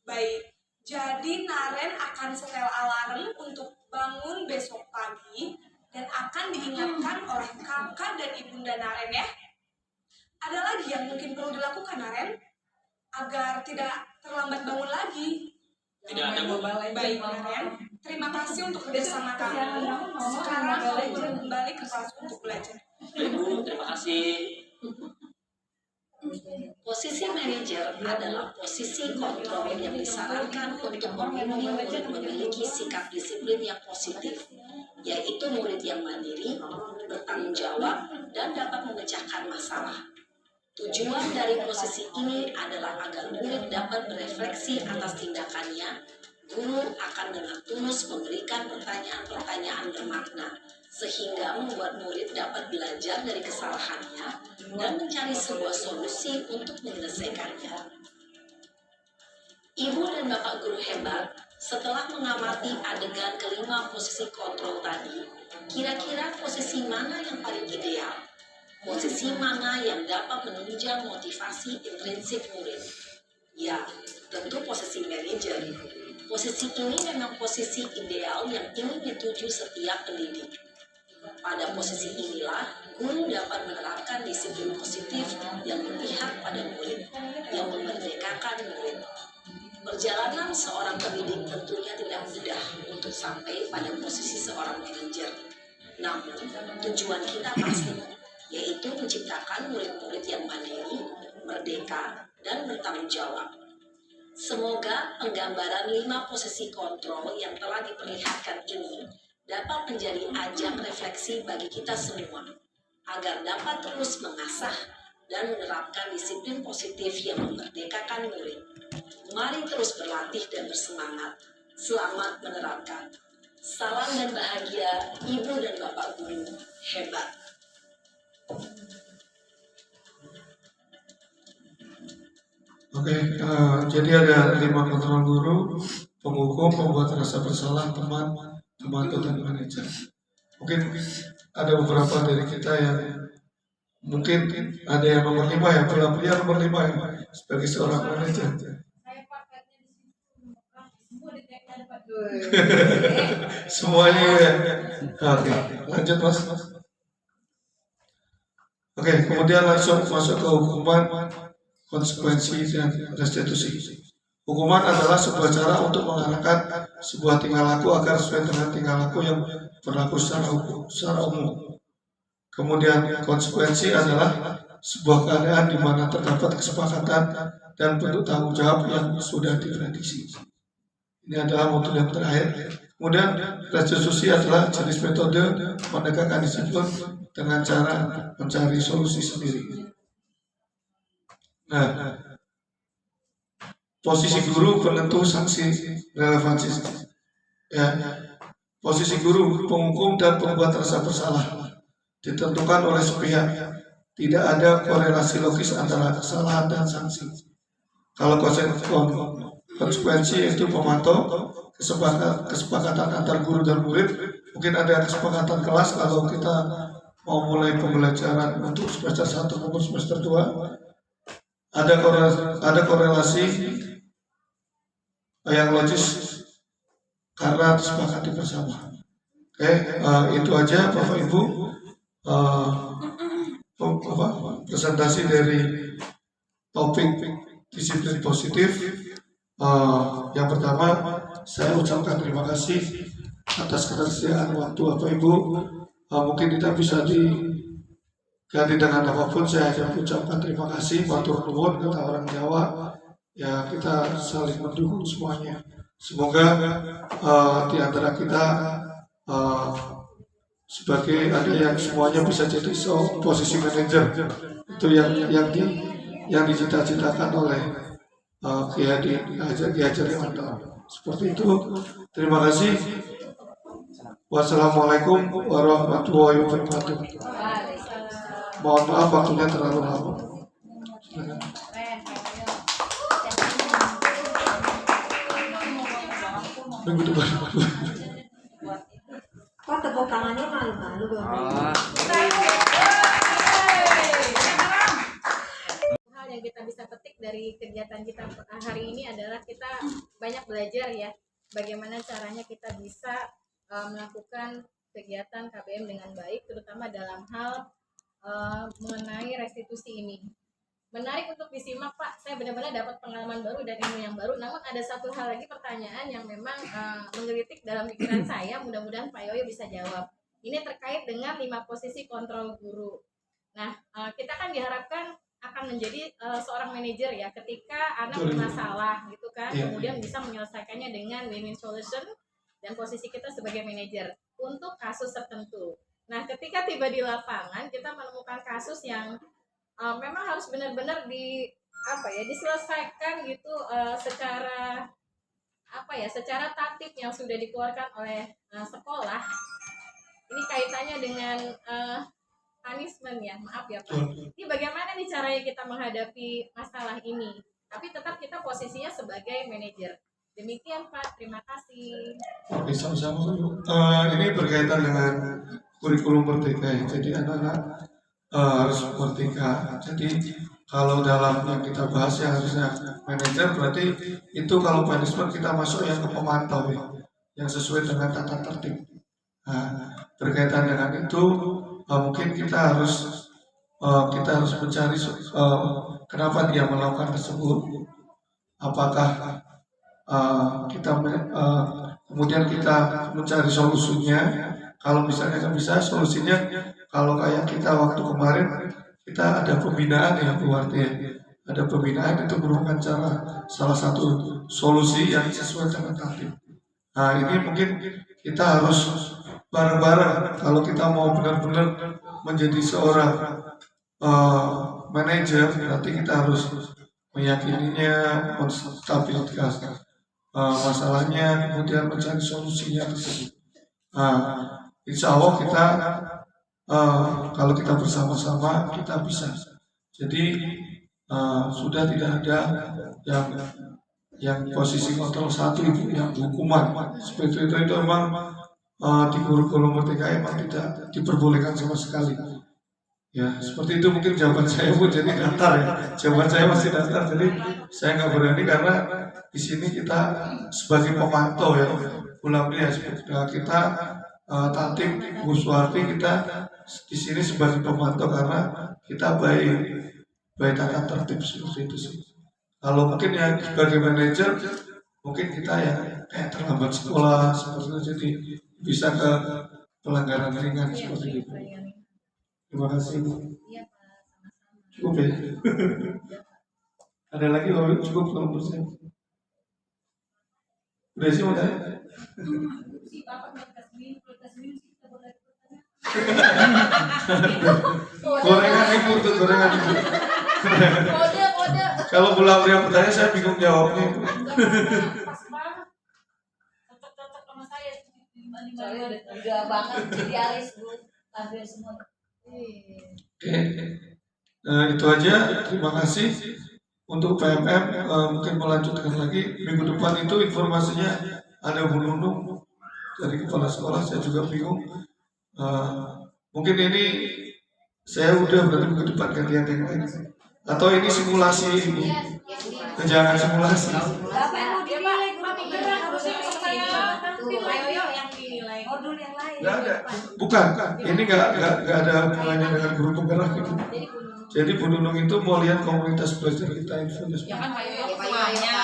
Baik, jadi Naren akan setel alarm untuk bangun besok pagi dan akan diingatkan oleh kakak dan ibunda Naren ya. Ada lagi yang mungkin perlu dilakukan Naren agar tidak terlambat bangun lagi? Tidak ada, Bu. Baik Naren, terima kasih untuk kerjasama kamu. Sekarang kamu boleh kembali ke kelas untuk belajar. Baik, Bu. Terima kasih. Posisi manajer adalah posisi kontrol yang disarankan untuk membimbing murid memiliki sikap disiplin yang positif, yaitu murid yang mandiri, bertanggung jawab, dan dapat memecahkan masalah. Tujuan dari posisi ini adalah agar murid dapat berefleksi atas tindakannya. Guru akan dengan tulus memberikan pertanyaan-pertanyaan bermakna, sehingga membuat murid dapat belajar dari kesalahannya dan mencari sebuah solusi untuk menyelesaikannya. Ibu dan Bapak guru hebat, setelah mengamati adegan kelima posisi kontrol tadi, kira-kira posisi mana yang paling ideal? Posisi mana yang dapat menunjang motivasi intrinsik murid? Ya, tentu posisi manajer. Posisi ini memang posisi ideal yang ingin dituju setiap pendidik. Pada posisi inilah, guru dapat menerapkan disiplin positif yang berpihak pada murid, yang memerdekakan murid. Perjalanan seorang pendidik tentunya tidak mudah untuk sampai pada posisi seorang manajer. Namun, tujuan kita pasti, yaitu menciptakan murid-murid yang mandiri, merdeka, dan bertanggung jawab. Semoga penggambaran 5 posisi kontrol yang telah diperlihatkan ini dapat menjadi ajang refleksi bagi kita semua, agar dapat terus mengasah dan menerapkan disiplin positif yang memerdekakan murid. Mari terus berlatih dan bersemangat. Selamat menerapkan. Salam dan bahagia, Ibu dan Bapak Guru hebat. Oke, jadi ada 5 kontrol guru, penghukum, pembuat rasa bersalah, teman, pembantu, dan manajer. Mungkin ada beberapa dari kita yang mungkin ada yang nomor 5 ya, pria nomor 5 ya, sebagai seorang manajer. Semuanya ya. Oke, lanjut mas. Oke, kemudian langsung masuk ke hukuman, konsekuensi, dan restitusi. Hukuman adalah sebuah cara untuk mengarahkan sebuah tingkah laku agar sesuai dengan tingkah laku yang berlaku secara umum. Kemudian konsekuensi adalah sebuah keadaan di mana terdapat kesepakatan dan bentuk tanggung jawab yang sudah diprediksi. Ini adalah modul yang terakhir. Kemudian restitusi adalah jenis metode menegakkan disiplin dengan cara mencari solusi sendiri. Nah, posisi guru penentu sanksi relevansi. Ya, posisi guru penghukum dan pembuat rasa bersalah ditentukan oleh sepihak. Tidak ada korelasi logis antara kesalahan dan sanksi. Kalau konsekuensi itu pemantau kesepakatan antar guru dan murid. Mungkin ada kesepakatan kelas kalau kita mau mulai pembelajaran untuk semester 1 maupun semester 2. Ada korelasi yang logis karena disepakati bersama. Oke, itu aja Bapak Ibu presentasi dari topik disiplin positif. Yang pertama, saya ucapkan terima kasih atas ketersediaan waktu Bapak Ibu. Mungkin tidak bisa diganti dengan apapun. Saya akan ucapkan terima kasih, matur nuwun, kata orang Jawa. Ya, kita saling mendukung semuanya. Semoga di antara kita sebagai ada yang semuanya bisa jadi posisi manajer, itu yang dicita-citakan oleh Ki Hajar Dewantara. Seperti itu. Terima kasih. Wassalamualaikum warahmatullahi wabarakatuh. Mohon maaf waktunya terlalu lama. Silakan. Minggu depan. Kok tepuk tangannya malu-malu dong? Hal yang kita bisa petik dari kegiatan kita hari ini adalah kita banyak belajar ya, bagaimana caranya kita bisa melakukan kegiatan KBM dengan baik, terutama dalam hal mengenai restitusi ini. Menarik untuk disimak Pak, saya benar-benar dapat pengalaman baru dan ilmu yang baru. Namun ada satu hal lagi pertanyaan yang memang menggelitik dalam pikiran saya, mudah-mudahan Pak Yoyo bisa jawab. Ini terkait dengan 5 posisi kontrol guru. Nah, kita kan diharapkan akan menjadi seorang manajer ya, ketika anak bermasalah gitu kan, kemudian bisa menyelesaikannya dengan win-win solution, dan posisi kita sebagai manajer untuk kasus tertentu. Nah, ketika tiba di lapangan, kita menemukan kasus yang memang harus benar-benar diselesaikan gitu secara secara tatip yang sudah dikeluarkan oleh sekolah. Ini kaitannya dengan punishment ya, maaf ya Pak. Ini bagaimana nih caranya kita menghadapi masalah ini, tapi tetap kita posisinya sebagai manajer. Demikian Pak, terima kasih. Oke, sama-sama. Ini berkaitan dengan kurikulum merdeka ya. Jadi anak-anak harus merdeka. Jadi kalau dalam yang kita bahas yang harusnya manajer, berarti itu kalau punishment kita masuk yang ke pemantau ya, yang sesuai dengan tata tertib. Nah, berkaitan dengan itu mungkin kita harus mencari kenapa dia melakukan tersebut. Apakah kemudian kita mencari solusinya. Kalau misalnya nggak bisa, solusinya kalau kayak kita waktu kemarin kita ada pembinaan ya Bu Warti ya. Ada pembinaan itu merupakan salah satu solusi yang sesuai dengan tatib. Nah ini mungkin kita harus bareng-bareng kalau kita mau benar-benar menjadi seorang manajer, berarti kita harus meyakininya, menstabilitas masalahnya, kemudian mencari solusinya tersebut. Insya Allah kita kalau kita bersama-sama kita bisa. Jadi sudah tidak ada yang posisi kontrol satu itu yang hukuman seperti itu memang di kurikulum merdeka memang tidak diperbolehkan sama sekali. Ya seperti itu mungkin jawaban saya Bu, jadi datar ya. Jawaban saya masih datar, jadi saya nggak berani karena di sini kita sebagai pemantau ya, ulang dia kita tatip Bu Suwarti, kita di sini sebagai pemantau karena kita baik tata tertib seperti itu sih. Kalau mungkin yang sebagai manajer mungkin kita ya kayak terlambat sekolah seperti itu, jadi bisa ke pelanggaran ringan seperti itu. Terima kasih Bu. Cukup ya. Ada lagi kalau cukup kalau menurut saya. Udah sih mau tanya. Gorengan ibu tuh, gorengan ibu. Kode. Kalau Bu Laura yang bertanya saya bingung jawabnya itu. Pas banget. Cocok sama saya. Udah banget jadi alis Bu, hampir semua. Oke. Nah itu aja. Terima kasih untuk PMM. Mungkin melanjutkan lagi minggu depan itu informasinya ada Bu Nunung dari kepala sekolah. Saya juga bingung. Mungkin ini saya udah berarti minggu depan gantian yang lain. Atau ini simulasi Ibu? Jangan simulasi. Bapak yang mau dinilai guru penggerak harusnya saya yang dinilai. modul yang lain. Nggak ada. Bukan. Ini nggak ada hubungannya dengan guru penggerak itu. Jadi Bu Nunung itu mau lihat komunitas belajar kita influence. Ya kan Pak Yoyo semuanya.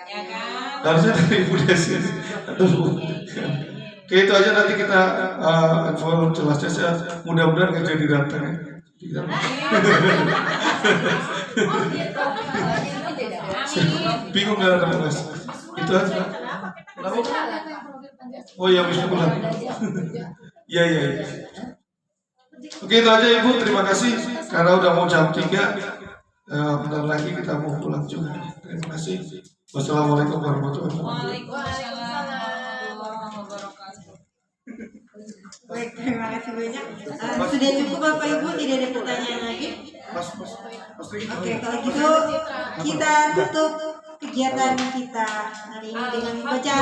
Ya kan? Harusnya dari Ibu Desi. Oke itu aja, nanti kita info jelasnya. Saya mudah-mudahan nggak jadi datang ya. Bingung nggak ada mas? Itu aja. Oh iya, bisa pulang. Iya. Oke, itu aja Ibu, terima kasih karena udah mau jam 3. Bentar lagi kita mau pulang juga. Terima kasih. Wassalamualaikum warahmatullahi wabarakatuh. Waalaikumsalam warahmatullahi wabarakatuh. Baik, terima kasih banyak. Sudah cukup Bapak Ibu, tidak ada pertanyaan lagi. Oke, kalau gitu kita tutup kegiatan kita hari ini dengan membaca